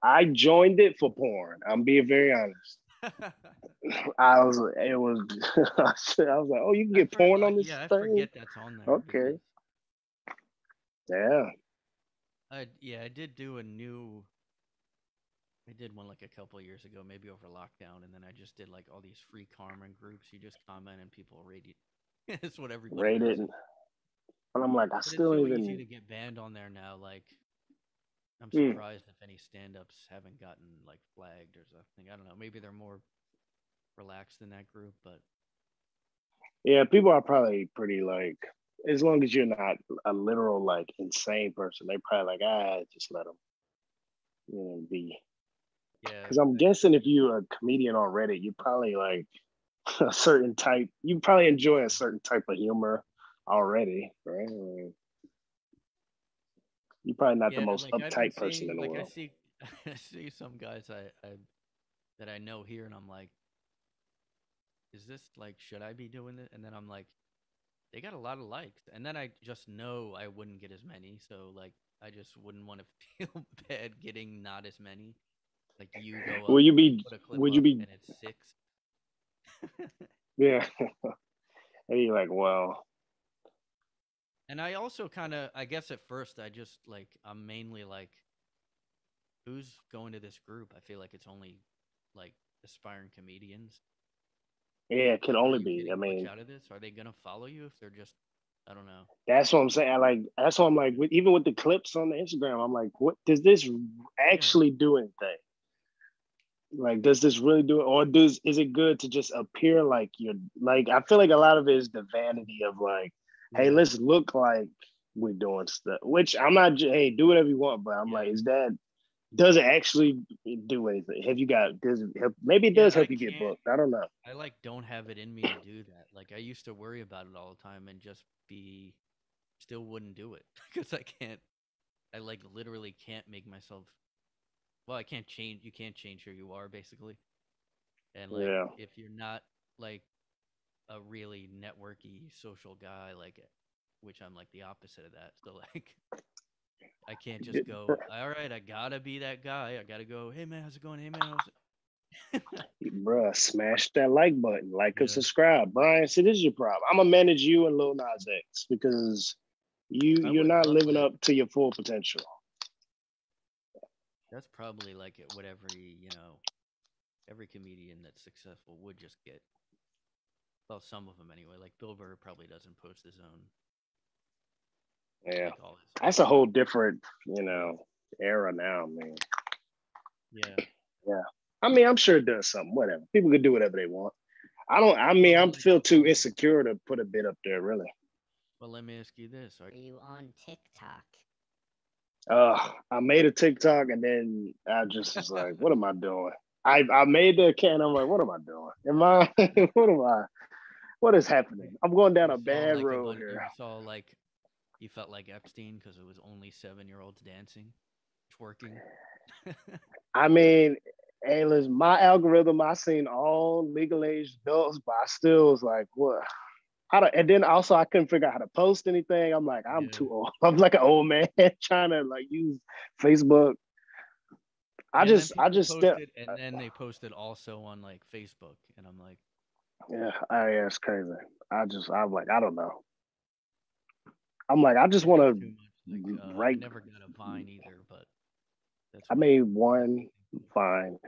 I joined it for porn. I'm being very honest. I was. It was. I was like, oh, you can get porn on this Yeah, I thing. forget that's on there Okay. because Yeah. I did do a new. I did one like a couple of years ago, maybe over lockdown, and then I just did like all these free karma groups. You just comment and people rate it. It's what everybody Rate does. it, and I'm like, I But it's still so easy even. to get banned on there now. Like, I'm Hmm. surprised if any stand-ups haven't gotten like flagged or something. I don't know. Maybe they're more relaxed in that group, but Yeah, people are probably pretty like. As long as you're not a literal like insane person, they probably like, just let them, be. yeah, Because I'm guessing if you're a comedian on Reddit, you probably like a certain type. You probably enjoy a certain type of humor already, right? I mean, you're probably not the yeah. most Like I've been uptight person seeing, in the like I world. see, I see some guys I that I know here, and I'm like, is this like should I be doing it? And then I'm like, they got a lot of likes, and then I just know I wouldn't get as many, so like I just wouldn't want to feel bad getting not as many. Like you go Will up, you be? put a clip Would you up, be? and it's 6. Yeah. And you're like, well, And I also kind of, I guess at first I just like, I'm mainly like, who's going to this group? I feel like it's only like aspiring comedians. yeah, it can Like, are only you be. I getting much mean, out of this? Are they gonna follow you if they're just, I don't know. that's what I'm saying. Like, that's what I'm like. Even with the clips on the Instagram, I'm like, what does this Yeah, actually do anything? Like, does this really do it, or is it good to just appear like you're like? I feel like a lot of it is the vanity of like, hey, yeah, let's look like we're doing stuff. Which I'm not. Hey, do whatever you want, but I'm yeah, like, does it actually do anything? Have you got? Does it help? Maybe it yeah. does I help you get can't. booked. I don't know. I like don't have it in me to do that. Like I used to worry about it all the time and just be, still wouldn't do it because I can't. I like literally can't make myself. Well, I can't change. You can't change who you are basically. And like Yeah. if you're not like a really networky social guy, like which I'm like the opposite of that. So like I can't just go, all right, I gotta be that guy. I gotta go, hey man, how's it going? Hey man, how's it? Bruh, smash that like button, like and Yeah, subscribe. Brian, see, this is your problem. I'm gonna manage you and Lil Nas X because I you're would not love living that. up to your full potential. That's probably like what every, every comedian that's successful would just get. Well, some of them anyway. Like Bill Burr probably doesn't post his own, Yeah, like all his that's a stuff. whole different, Yeah, era now, man. yeah. Yeah, I mean, I'm sure it does something. Whatever, people can do whatever they want. I don't. I mean, Well, I like, feel too insecure to put a bit up there, really. well, let me ask you this: Are you on TikTok? I made a TikTok and then I just was like, what am I doing? I made the account. I'm like, what am I doing? Am I? What am I? What is happening? I'm going down you a saw bad like road here. you saw like you felt like Epstein because it was only 7-year-olds dancing, twerking. I mean, hey, listen, my algorithm, I seen all legal age adults, but I still was like, what? How to, and then also I couldn't figure out how to post anything. I'm like, I'm Yeah. too old. I'm like an old man trying to like use Facebook. I Yeah, and then just, I people just step. posted, and then they posted also on like Facebook, and I'm like, Yeah, yeah, it's crazy. I'm like, I don't know. I'm like, I just yeah, it's want too much. Like, to I write. never got a Vine either, but that's I what made other one people fine.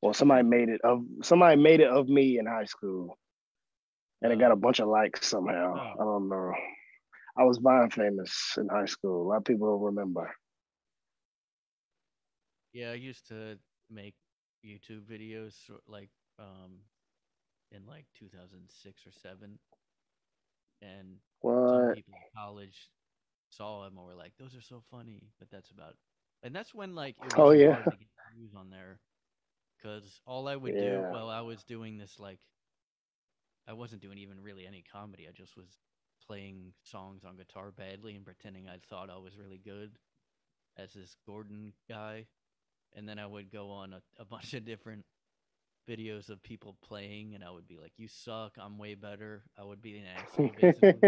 Well, do. somebody made it of me in high school, and it got Oh, a bunch of likes somehow. oh, I don't know. I was Vine famous in high school. A lot of people don't remember. yeah. I used to make YouTube videos, like, um, in like 2006 or seven, and some What? people in college saw them and were like, "Those are so funny," but that's about. And that's when like it Oh wasn't yeah, hard to get views on there, because all I would do, yeah. well, I was doing this like I wasn't doing even really any comedy. I just was playing songs on guitar badly and pretending I thought I was really good as this Gordon guy. And then I would go on a bunch of different videos of people playing, and I would be like, "You suck. I'm way better." I would be an asshole, basically.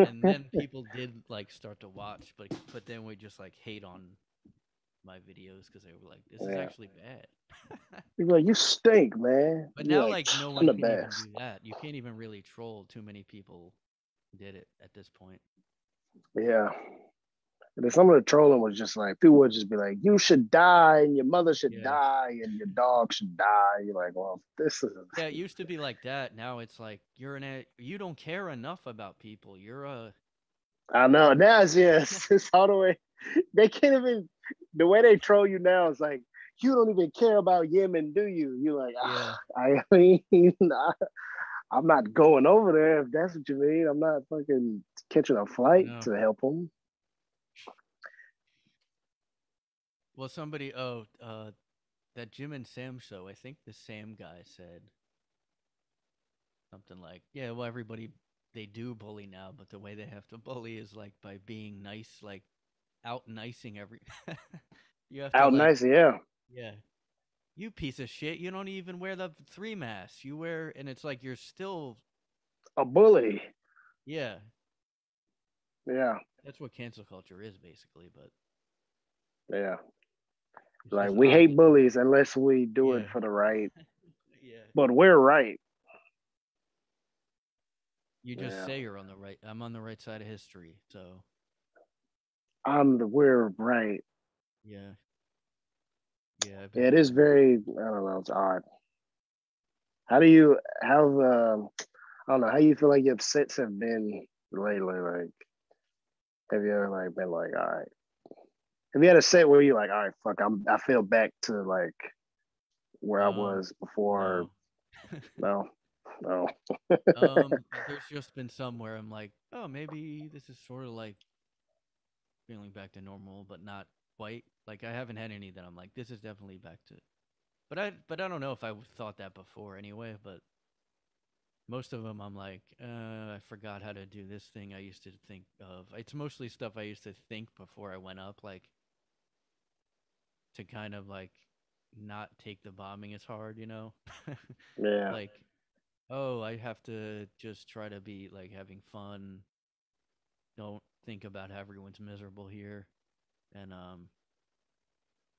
And then people did like start to watch, but then we just like hate on my videos because they were like, "This is Yeah. actually bad." You're like, you stink, man. But You're now, like, like, no I'm one the can even best. do that. You can't even really troll. Too many people did it at this point. Yeah. And then some of the trolling was just like people would just be like, "You should die, and your mother should Yeah. die, and your dog should die." You're like, "Well, this is." Yeah, it used to be like that. Now it's like you don't care enough about people. You're a I know now it's yes, it's all the way. They can't even. The way they troll you now is like, you don't even care about Yemen, do you? You're like, yeah. I mean, I'm not going over there if that's what you mean. I'm not fucking catching a flight No. to help them. Well, that Jim and Sam show, I think the Sam guy said something like, "Yeah, well everybody they do bully now, but the way they have to bully is like by being nice, like out nicing every You have to Out like, nice, yeah. yeah, you piece of shit, you don't even wear the 3 masks. You wear, and it's like you're still A bully. Yeah, Yeah. that's what cancel culture is basically, but Yeah. it's Like just we odd hate that bullies unless we do yeah, it for the right. yeah. But we're right. You just Yeah. say you're on the right. I'm on the right side of history, so We're right. yeah, yeah. I've Yeah, been it is there. very, I don't know, it's odd. How do you how I don't know, how you feel like your sets have been lately? Like have you ever like been like, all right. Have you had a set where you're like, all right, fuck, I feel back to like where I No, was before? no. No, no. There's just been some where I'm like, oh, maybe this is sort of like feeling back to normal, but not quite. Like I haven't had any that I'm like, this is definitely back to. But I don't know if I thought that before anyway. But most of them, I'm like, I forgot how to do this thing I used to think of. It's mostly stuff I used to think before I went up, like to kind of like not take the bombing as hard, you know? Yeah. Like, oh, I have to just try to be like having fun. Don't think about how everyone's miserable here. And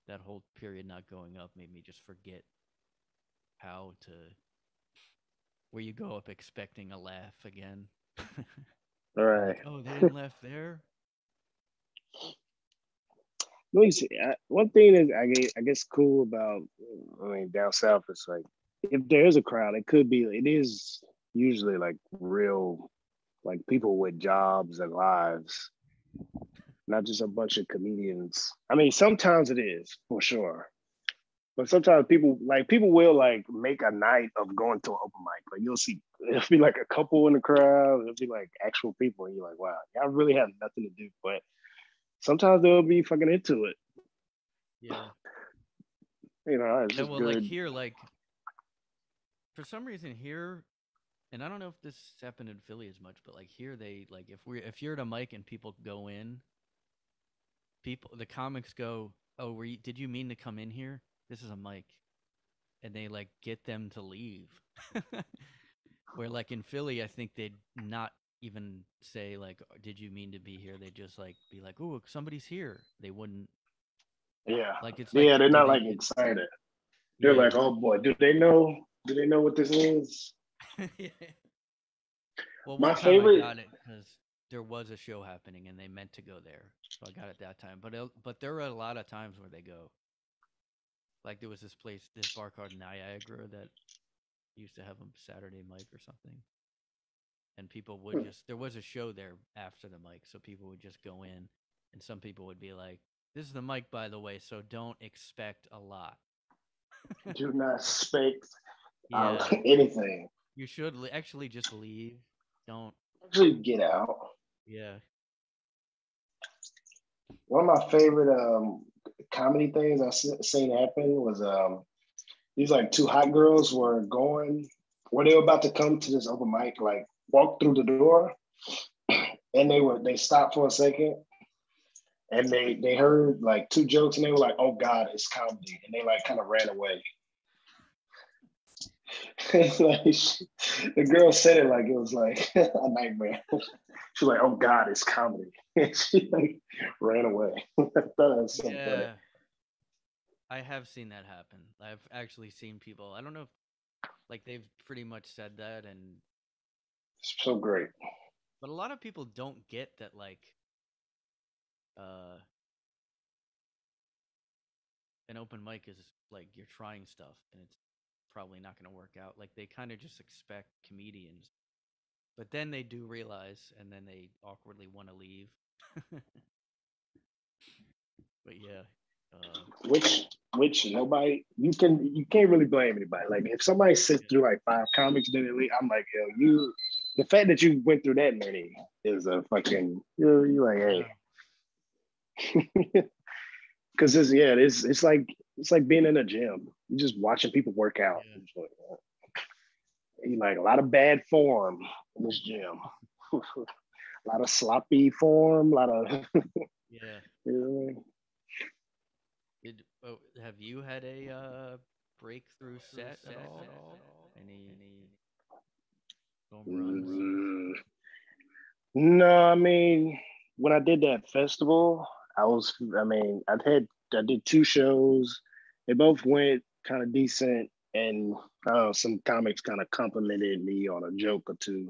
that whole period not going up made me just forget how to where you go up expecting a laugh again. All You're right. like, oh, they didn't laugh there. Let me see. One thing is, I guess cool about, I mean, down south is like, if there is a crowd, it is usually like real, like people with jobs and lives, not just a bunch of comedians. I mean, sometimes it is for sure, but sometimes people will like make a night of going to an open mic. Like you'll see, it'll be like a couple in the crowd. It'll be like actual people, and you're like, wow, y'all really have nothing to do. But sometimes they'll be fucking into it. Yeah. You know, it's Yeah, just well, like good. here, like for some reason here, and I don't know if this happened in Philly as much, but like here they like if you're at a mic and people go in, the comics go, "Oh, did you mean to come in here? This is a mic." And they like get them to leave. Where like in Philly, I think they'd not even say like, "Did you mean to be here?" They just like be like, "Oh, somebody's here." They wouldn't Yeah. like it's Yeah, like, they're do not they? like excited. They're Yeah. like, oh boy, do they know? Do they know what this is? Yeah. Well, My one time I favorite. got it because there was a show happening and they meant to go there, so I got it that time. But there were a lot of times where they go. Like there was this bar called Niagara that used to have a Saturday mic or something, and people would just there was a show there after the mic, so people would just go in, and some people would be like, "This is the mic, by the way, so don't expect a lot." Do not expect Yeah, anything. you should actually just leave. Don't. Actually, get out. Yeah. One of my favorite comedy things I seen happen was these like two hot girls were going where they were about to come to this open mic, like walk through the door, and they stopped for a second and they heard like two jokes and they were like, "Oh God, it's comedy," and they like kind of ran away. Like the girl said it like it was like a nightmare. She's like, "Oh God, it's comedy," and she like ran away. I thought that was so funny. Yeah. I have seen that happen. I've actually seen people. I don't know if like they've pretty much said that, and It's so great. but a lot of people don't get that like uh an open mic is like you're trying stuff and it's probably not going to work out. Like they kind of just expect comedians, but then they do realize, and then they awkwardly want to leave. But yeah, uh, which which nobody you can't really blame anybody. Like if somebody sits yeah, through like five comics, then I'm like, yo, you the fact that you went through that many is a fucking you like, yeah, hey. Because it's like being in a gym. You're just watching people work out. yeah, You like a lot of bad form in this gym. A lot of sloppy form, a lot of yeah. you know, Have you had a breakthrough set at all? Any? Home runs. No, I mean, when I did that festival, I did two shows. They both went kind of decent, and some comics kind of complimented me on a joke or two.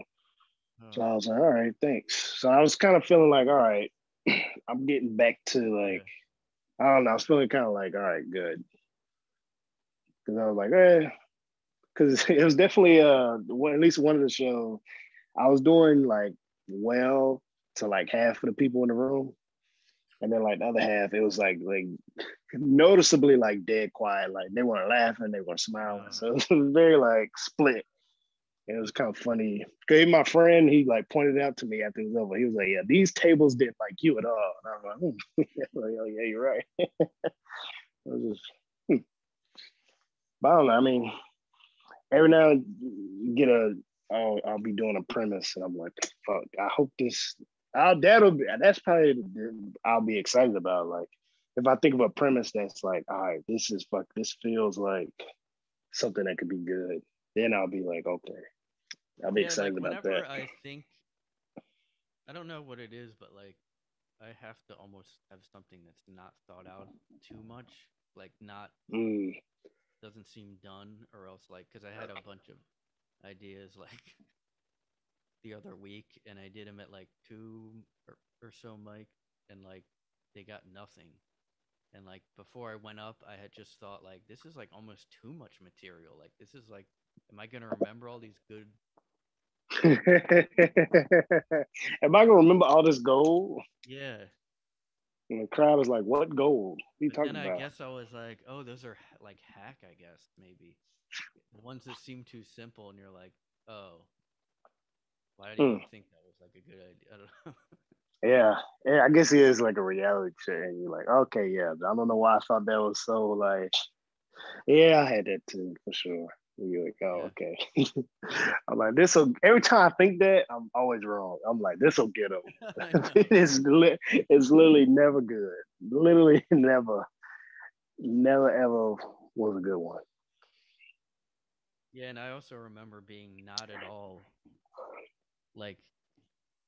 So I was like, all right, thanks. So I was kind of feeling like, all right, I'm getting back to like, I don't know, I was feeling kind of like, all right, good. Because I was like, because it was definitely at least one of the shows I was doing like well to like half of the people in the room, and then like the other half, it was like noticeably like dead quiet. Like they weren't laughing, they weren't smiling, so it was very like split. And it was kind of funny. Cause my friend, he like pointed out to me after it was over. He was like, "Yeah, these tables didn't like you at all." And I was like, like, "Oh yeah, you're right." It was just, but I don't know. I mean, every now and you get I'll be doing a premise, and I'm like, "Fuck, I hope this." That's probably I'll be excited about. Like, if I think of a premise that's like, all right, this feels like something that could be good, then I'll be like, okay, I'll be excited like about whenever that. I think, I don't know what it is, but like I have to almost have something that's not thought out too much, like not doesn't seem done, or else like because I had a bunch of ideas like the other week, and I did them at like two or so mic, and like they got nothing. And like before I went up, I had just thought like this is like almost too much material. Like this is like, am I gonna remember all these good? Am I gonna remember all this gold? Yeah. And the crowd is like, "What gold? What are you But then talking I about?" guess I was like, oh, those are like hack. I guess maybe the ones that seem too simple, and you're like, oh, why did you think that was like a good idea? I don't know. Yeah, yeah. I guess it is like a reality check, and you're like, okay, yeah. I don't know why I thought that was so like. Yeah, I had that too for sure. You're like, oh, okay. I'm like, this will. Every time I think that, I'm always wrong. I'm like, this will get them. It's literally never good. Literally never ever was a good one. Yeah, and I also remember being not at all like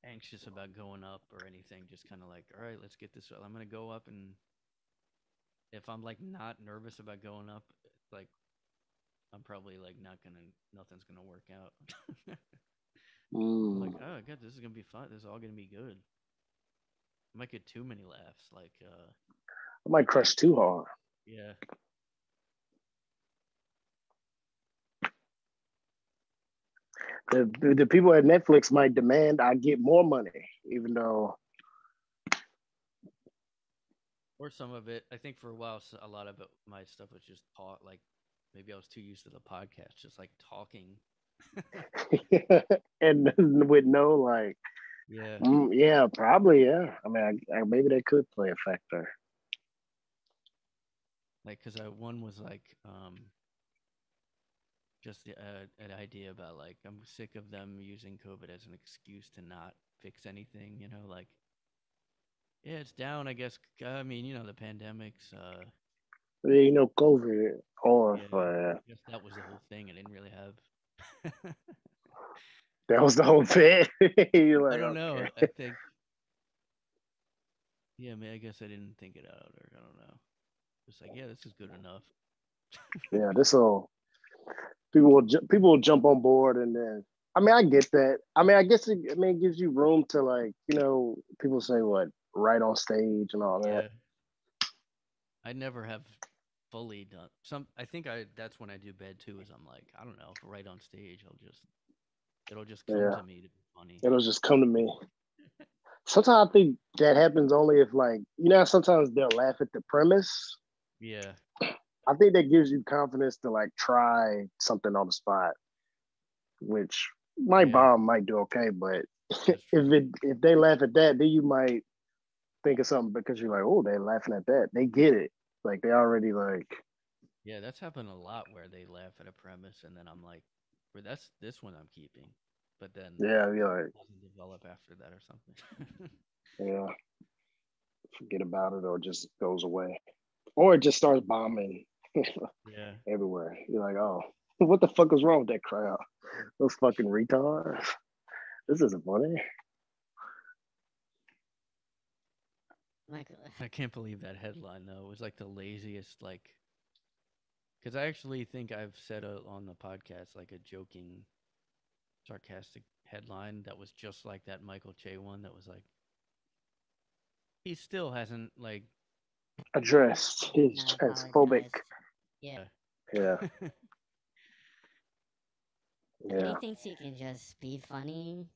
anxious about going up or anything. Just kind of like, all right, let's get this. I'm gonna go up, and if I'm like not nervous about going up, it's like I'm probably like nothing's gonna work out. I'm like, oh god, this is gonna be fun. This is all gonna be good. I might get too many laughs. Like, I might crush too hard. yeah, The people at Netflix might demand I get more money, even though. or some of it. I think for a while, a lot of it, my stuff was just talk. Like, maybe I was too used to the podcast, just like talking. And with no like, Yeah, yeah, probably, yeah. I mean, maybe they could play a factor. like, cause one was like, just an idea about like I'm sick of them using COVID as an excuse to not fix anything. Like, yeah, it's down. I guess. I mean, the pandemics. COVID or Yeah, I guess that was the whole thing. I didn't really have. that was the whole bit. You're I like, don't know. okay. I think. Yeah, I mean, I guess I didn't think it out, or I don't know. Just like, yeah, this is good enough. Yeah, this will people will jump on board, and then I mean I get that. I mean I guess it gives you room to like people say what right on stage and all that. Yeah, I never have fully done some. I think that's when I do bad too. Is I'm like, I don't know, right on stage, it'll just come Yeah, to me to be funny. it'll just come to me. Sometimes I think that happens only if like sometimes they'll laugh at the premise. Yeah, I think that gives you confidence to like try something on the spot, which might yeah, bomb, might do okay, but that's true. if they laugh at that, then you might think of something because you're like, oh, they're laughing at that. They get it. Like they already like. Yeah, that's happened a lot where they laugh at a premise, and then I'm like, "Well, that's this one I'm keeping," but then Yeah, you're like, it doesn't develop after that or something. yeah, forget about it or just goes away. Or it just starts bombing Yeah. everywhere. You're like, oh. What the fuck is wrong with that crowd? Those fucking retards. This isn't funny. Michael. I can't believe that headline though. It was like the laziest, like, because I actually think I've said on the podcast like a joking, sarcastic headline that was just like that Michael Che one that was like, he still hasn't like Addressed his Not transphobic. apologized. Yeah. Yeah, He yeah. thinks he can just be funny.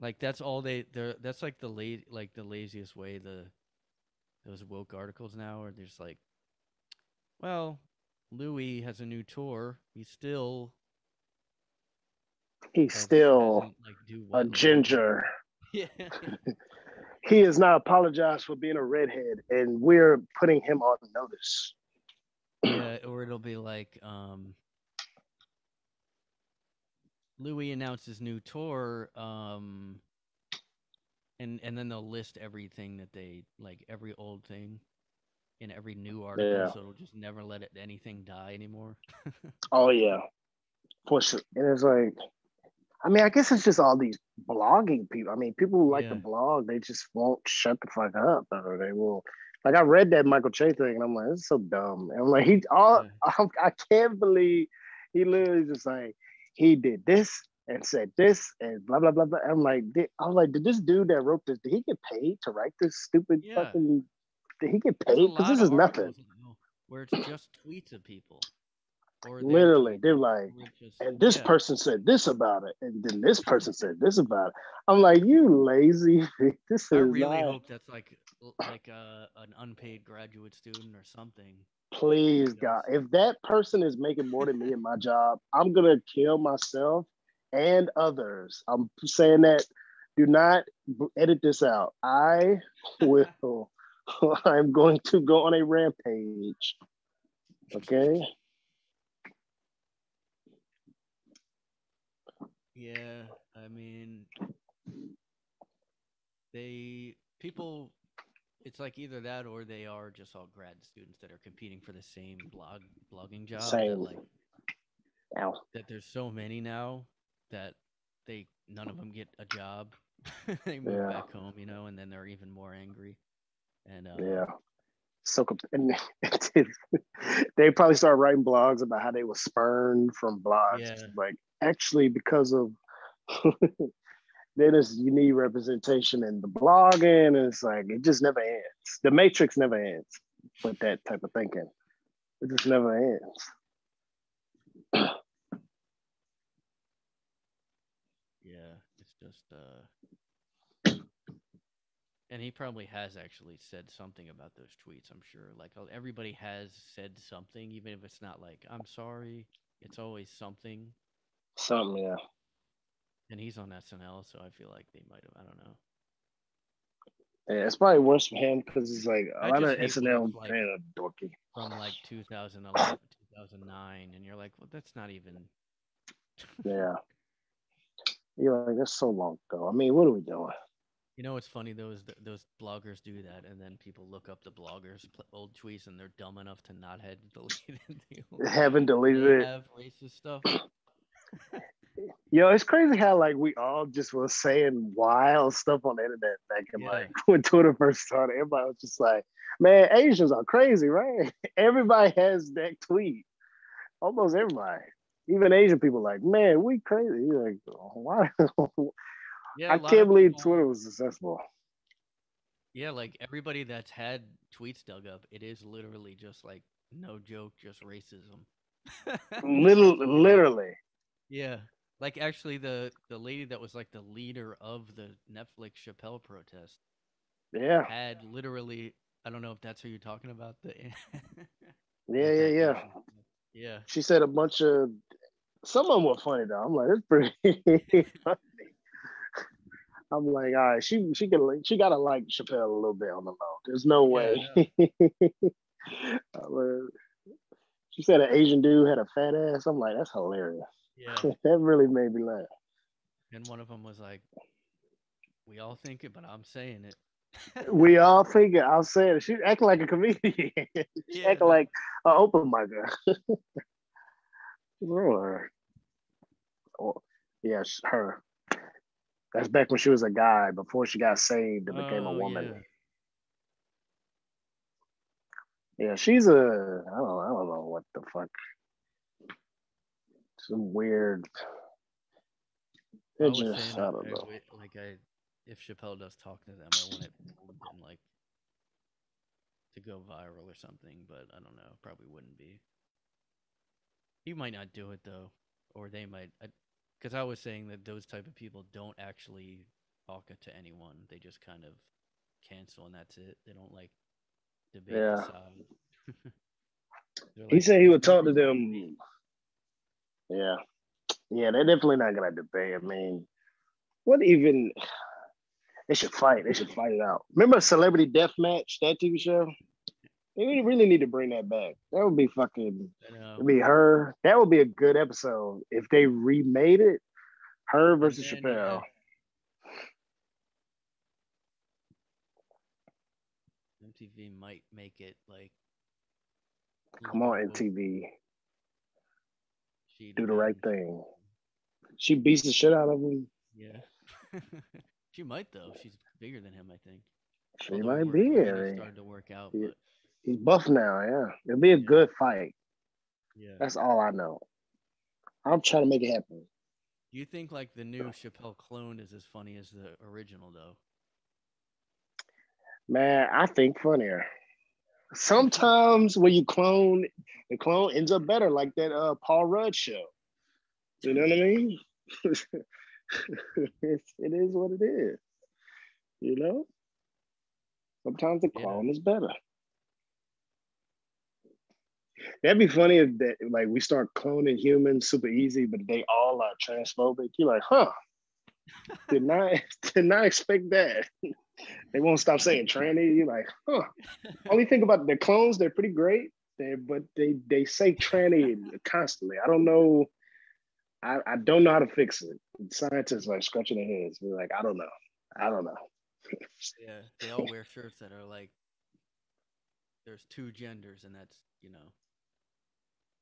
like that's all they're that's like the laziest way those woke articles now are just like, well, Louis has a new tour. He's still He's still doesn't like do a wet ginger. Yeah. He has not apologized for being a redhead, and we're putting him on notice. Yeah, or it'll be like Louis announced his new tour, and then they'll list everything that they like, every old thing in every new article, Yeah. so it'll just never let anything die anymore. Oh yeah, for sure. And it's like, I mean, I guess it's just all these blogging people. I mean, people who like to Yeah. blog, they just won't shut the fuck up, or they will. Like, I read that Michael Che thing, and I'm like, this is so dumb. And I'm like, I can't believe he literally just like, he did this and said this and blah blah blah blah. I'm like, I was like, did this dude that wrote this, did he get paid to write this stupid Yeah. fucking? Did he get There's a paid? Because lot this of is nothing. articles now where it's just tweets of people. Or their Literally, tweets, they're like, where it's just, and this yeah. person said this about it, and then this person said this about it. I'm like, you lazy. This is I really not. hope that's like an unpaid graduate student or something. Please, Because- God, if that person is making more than me in my job, I'm gonna kill myself and others. I'm saying that. Do not edit this out. I will. I'm going to go on a rampage. Okay. Yeah, I mean, people, it's like either that or they are just all grad students that are competing for the same blogging job. Same. That like, Ow. that there's so many now that none of them get a job. They move Yeah. back home, and then they're even more angry. And Yeah. So and they probably start writing blogs about how they were spurned from blogs. Yeah. Like, actually, because of then you need representation in the blogging, and it's like it just never ends. The matrix never ends with that type of thinking. It just never ends. Yeah, it's just and he probably has actually said something about those tweets, I'm sure. Like, everybody has said something, even if it's not like, I'm sorry. It's always something. Something, yeah. And he's on SNL, so I feel like they might have, I don't know. Yeah, it's probably worse for him because it's like a I lot just of hate SNL when it's, fans are dorky. From like 2011, 2009, and you're like, well, that's not even. Yeah. You're like, that's so long ago. I mean, what are we doing? You know what's funny though is those bloggers do that, and then people look up the bloggers' old tweets, and they're dumb enough to not have deleted it. Haven't deleted They it. have racist stuff. Yo, it's crazy how like we all just was saying wild stuff on the internet back in like when Twitter first started. Everybody was just like, "Man, Asians are crazy, right?" Everybody has that tweet. Almost everybody, even Asian people, like, "Man, we crazy." You're like, why? Yeah, I can't believe Twitter was successful. Yeah, like everybody that's had tweets dug up, it is literally just like, no joke, just racism. Literally. Yeah. Like actually the lady that was like the leader of the Netflix Chappelle protest. Yeah. Had literally, I don't know if that's who you're talking about. Yeah. Yeah. She said a bunch of, some of them were funny though. I'm like, it's pretty funny. I'm like, all right, she gotta like Chappelle a little bit on the low. There's no way. She said an Asian dude had a fat ass. I'm like, that's hilarious. Yeah. That really made me laugh. And one of them was like, we all think it, but I'm saying it. We all think it. I'll say it. She acting like a comedian. She acting like an open micer. Or, yes, her. That's back when she was a guy before she got saved and became a Oh woman. yeah. Yeah, she's a I don't know what the fuck. Some weird. I It was saying just I don't know. if Chappelle does talk to them, I want it filmed in like to go viral or something, but I don't know. Probably wouldn't be. He might not do it though, or they might. Because I was saying that those type of people don't actually talk to anyone. They just kind of cancel and that's it. They don't like debate the Yeah, side. They're he like, said he there's would no talk to reason to debate. them. Yeah, yeah, they're definitely not gonna debate. I mean, what even? They should fight. They should fight it out. Remember Celebrity Death Match, that TV show? They really need to bring that back. That would be fucking. I know. It'd be her. That would be a good episode if they remade it. Her And versus then Chappelle. MTV might make it like Come quote on, unquote MTV, she'd do the right win. thing. She beats the shit out of him. Yeah. She might though. She's bigger than him, I think. She Although might be. I Arena's mean, started to work out, he, but he's buff now. Yeah, it'll be a yeah, good fight. yeah. That's all I know. I'm trying to make it happen. Do you think like the new Chappelle clone is as funny as the original though? Man, I think funnier. Sometimes when you clone, the clone ends up better, like that Paul Rudd show. You know what I mean? It is what it is. You know? Sometimes the Yeah. clone is better. That'd be funny if that like we start cloning humans super easy, but they all are transphobic. You're like, huh? Did not did not expect that. They won't stop saying tranny. You're like, huh? Only thing about the clones, they're pretty great. But they say tranny constantly. I don't know. I don't know how to fix it. Scientists like scratching their heads. We're like, I don't know. I don't know. Yeah. They all wear shirts that are like there's two genders and that's,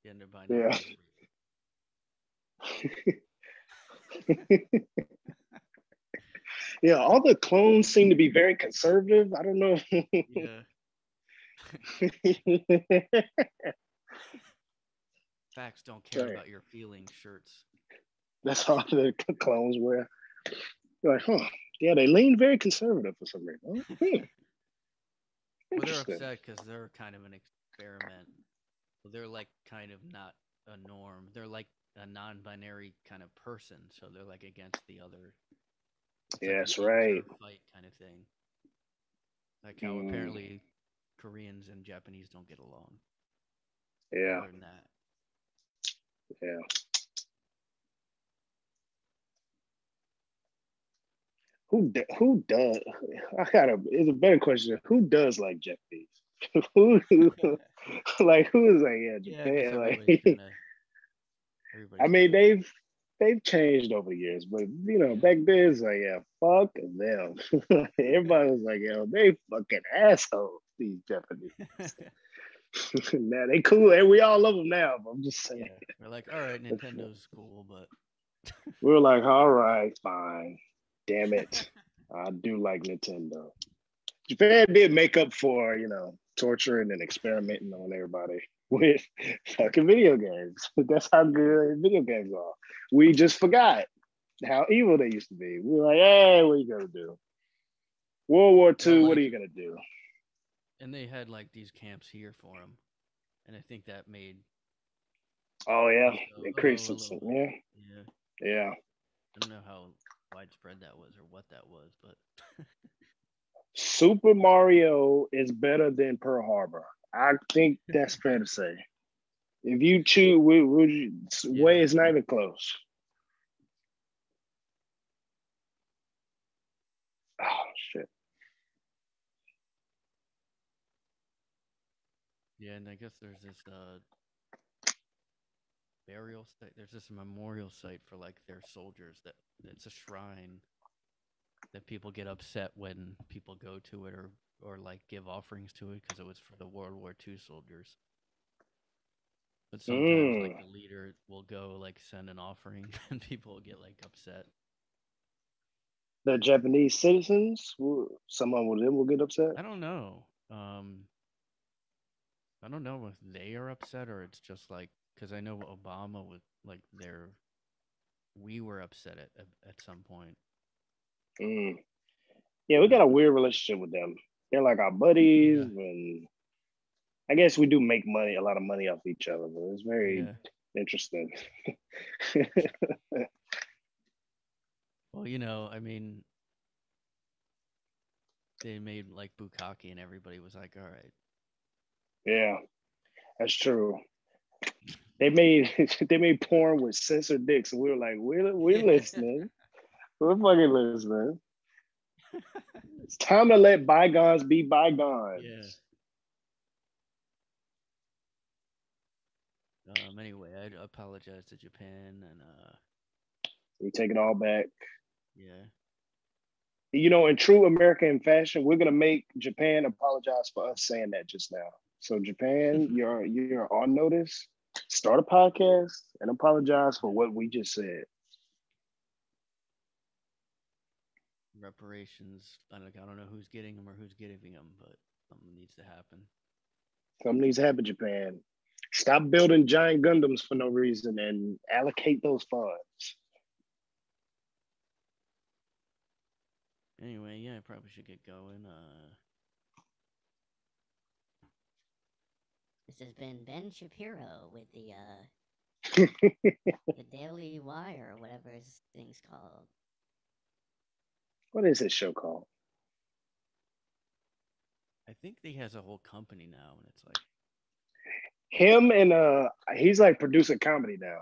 gender Yeah. binary. Yeah, all the clones seem to be very conservative. I don't know. Yeah. Facts don't care Right. about your feelings shirts. That's all the clones wear. You're like, huh? Yeah, they lean very conservative for some reason. Well, they're Interesting. upset because they're kind of an experiment. So they're like kind of not a norm. They're like a non-binary kind of person. So they're like against the other. It's Yeah, like an that's right. inter-fight kind of thing. Like how Mm, apparently Koreans and Japanese don't get along. I yeah, learned that. yeah. Who does? I gotta. It's a better question. Who does like Jeff Bezos? who like who is like Yeah, I guess Japan? everybody's Like kind of I everybody's mean kind of they've changed over the years, but yeah. back then it's like yeah, fuck them. Everybody was like yo, they fucking assholes. These Japanese. Now they cool and we all love them now. But I'm just saying. Yeah, we're like, all right, Nintendo's cool, but We were like, all right, fine. Damn it. I do like Nintendo. Japan did make up for, torturing and experimenting on everybody with fucking video games. That's how good video games are. We just forgot how evil they used to be. We were like, hey, what are you gonna do? World War well, II, what are like, you gonna do? and they had like these camps here for them, and I think that made Oh yeah, us go, increase oh, a it. little bit. Yeah, Yeah, yeah. I don't know how widespread that was or what that was, but Super Mario is better than Pearl Harbor. I think that's fair to say. If you choose, way yeah, is not even close. Oh shit. yeah, and I guess there's this burial site. There's this memorial site for like their soldiers that it's a shrine that people get upset when people go to it or like give offerings to it because it was for the World War II soldiers. But sometimes like the leader will go like send an offering and people will get like upset. The Japanese citizens, someone with them will get upset. I don't know. I don't know if they are upset or it's just like because I know Obama was like we were upset at some point. Yeah, we got a weird relationship with them. They're like our buddies, and I guess we do make a lot of money off each other, but it's very interesting. Well, you know, I mean, they made like bukkake, and everybody was like, "All right." Yeah, that's true. They made they made porn with censored dicks, and we were like, "We're listening. We're fucking listening." It's time to let bygones be bygones. Yeah. Anyway, I apologize to Japan, and we take it all back. Yeah. You know, in true American fashion, we're gonna make Japan apologize for us saying that just now. So Japan, you're on notice. Start a podcast and apologize for what we just said. Reparations. I don't know who's getting them or who's giving them, but something needs to happen. Something needs to happen, Japan. Stop building giant Gundams for no reason and allocate those funds. Anyway, yeah, I probably should get going. This has been Ben Shapiro with the the Daily Wire or whatever his thing's called. What is his show called? I think he has a whole company now, and it's like him and he's like producing comedy now.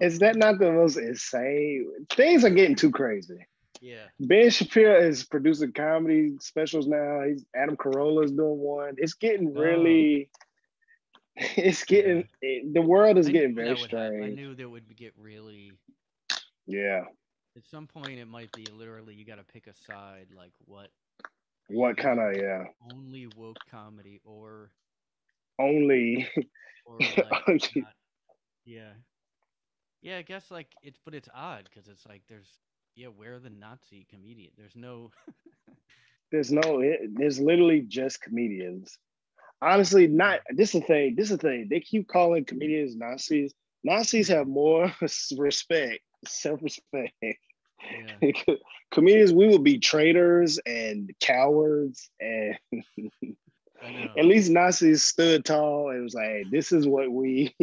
Is that not the most insane? Things are getting too crazy. Yeah. Ben Shapiro is producing comedy specials now. Adam Carolla is doing one. It's getting really. It's getting the world is getting very strange. I knew that would get really. Yeah. At some point, it might be literally you got to pick a side, like what. What kind of only woke comedy or. Only. Or like. Yeah. Yeah, I guess like but it's odd because it's like where are the Nazi comedian? There's literally just comedians. Honestly, not this is the thing. They keep calling comedians Nazis. Nazis have more respect, self-respect. Yeah. Comedians, we will be traitors and cowards, and at least Nazis stood tall and was like, hey, this is what we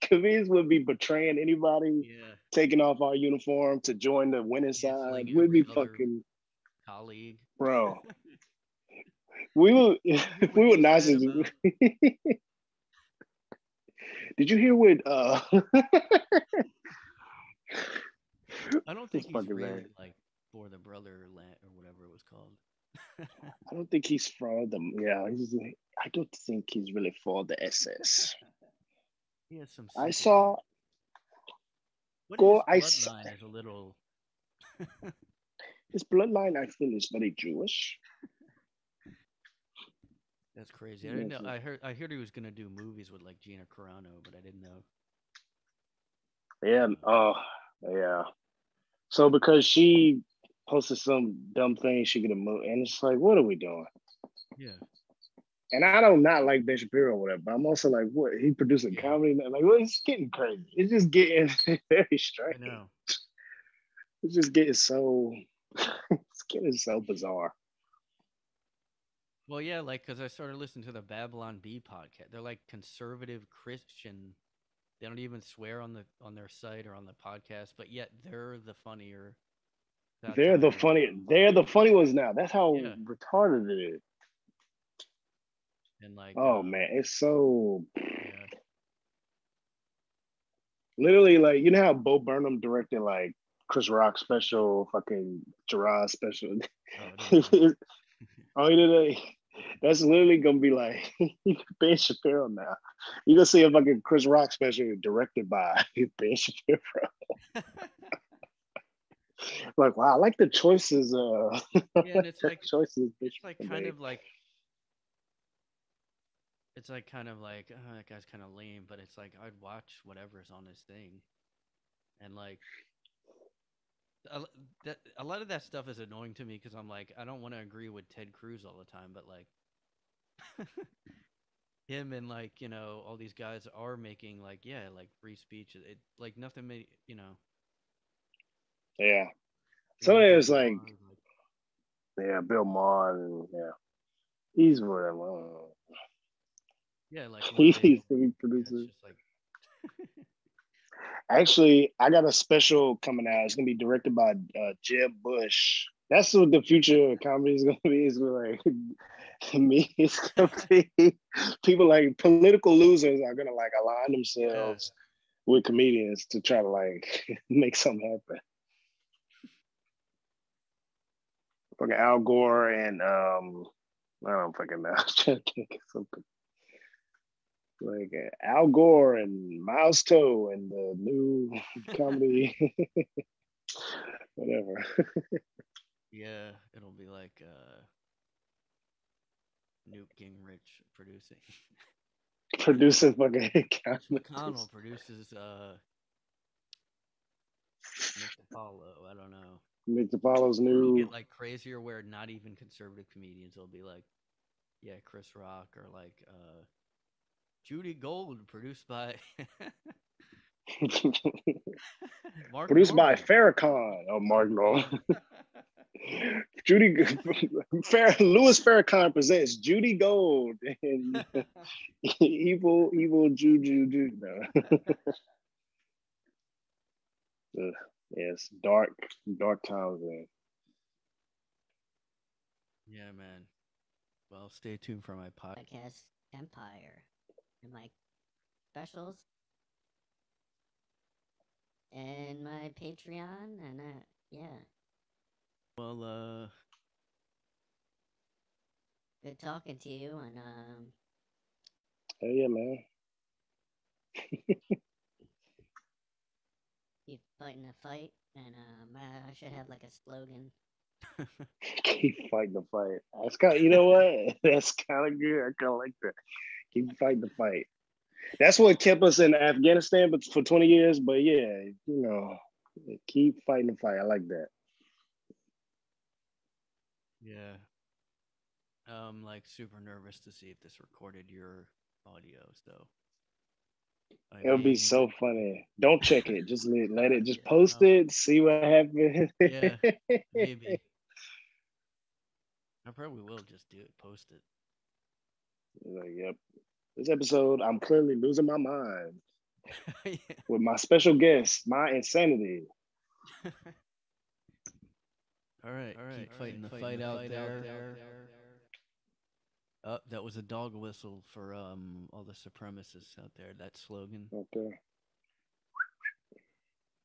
comedians would be betraying anybody, taking off our uniform to join the winning side. We'd be fucking colleague, bro. we would Nazis. Did you hear what? I don't think he's really like for the brotherland or whatever it was called. I don't think he's for them. Yeah, I don't think he's really for the SS. He has some. I saw. Bloodline is a little. His bloodline, I feel, is very Jewish. That's crazy. I didn't know. I heard he was gonna do movies with like Gina Carano, but I didn't know. Yeah. Oh, yeah. So because she posted some dumb thing, she could have moved, and it's like, what are we doing? Yeah. And I don't not like Ben Shapiro or whatever, but I'm also like, what? He producing comedy? Like, well, it's getting crazy. It's just getting very strange. I know. It's just getting so. It's getting so bizarre. Well, yeah, like because I started listening to the Babylon Bee podcast. They're like conservative Christian. They don't even swear on their site or on the podcast, but yet they're the funnier. They're the funny ones now. That's how retarded it is. And like, man, it's so. Literally, like, you know how Bo Burnham directed like Chris Rock special, fucking Gerard special. Oh, that's literally gonna be like Ben Shapiro now. You're gonna see a fucking Chris Rock special directed by Ben Shapiro. Like, wow, I like the choices. Yeah, and it's like choices. It's like kind of like it's like kind of like that guy's kind of lame, but it's like I'd watch whatever's on his thing, and like a lot of that stuff is annoying to me because I'm like I don't want to agree with Ted Cruz all the time, but like him and like all these guys are making like like free speech. It like nothing made Yeah. Some even of Bill it's like, Maher, like yeah, Bill Maher, and yeah, he's whatever. yeah, like what He's they the it's producer. just like Actually, I got a special coming out. It's gonna be directed by Jeb Bush. That's what the future of comedy is gonna be. It's gonna like me. It's gonna be people like political losers are gonna like align yeah. themselves with comedians to try to like make something happen. Fucking Al Gore and I don't fucking know. I'm trying to think of something. Like Al Gore and Miles Toe and the new comedy, whatever. Yeah, it'll be like Newt Gingrich producing. Producing fucking Mitch comedy. McConnell produces Nick DiPaolo. I don't know. Nick DiPaolo's It'll new. get like crazier where not even conservative comedians will be like, yeah, Chris Rock or like Judy Gold produced by Mark Produced by Norman. Farrakhan. Oh, Mark Norman. Judy Louis Farrakhan presents Judy Gold and evil Juju. No. Yes, dark times, man. Yeah, man. Well, stay tuned for my podcast. Podcast Empire and my specials and my Patreon and yeah, Well, good talking to you and Hell yeah, man. keep fighting the fight and I should have like a slogan. Keep fighting the fight. That's kind of, you know what? That's kind of good. I kind of like that. Keep fighting the fight. That's what kept us in Afghanistan, but for 20 years. But yeah, keep fighting the fight. I like that. yeah. I'm like super nervous to see if this recorded your audio. So I It'll be mean, so funny. Don't check it. Just let it. Just yeah, post no, it. See what happens. yeah, maybe. I probably will just do it. Post it. Like, yep. This episode, I'm clearly losing my mind Yeah. with my special guest, my insanity. All right. Keep fighting the fight out there. That was a dog whistle for all the supremacists out there. That slogan. Okay.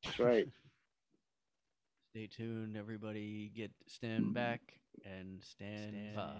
That's right. Stay tuned, everybody. Stand back and stand by.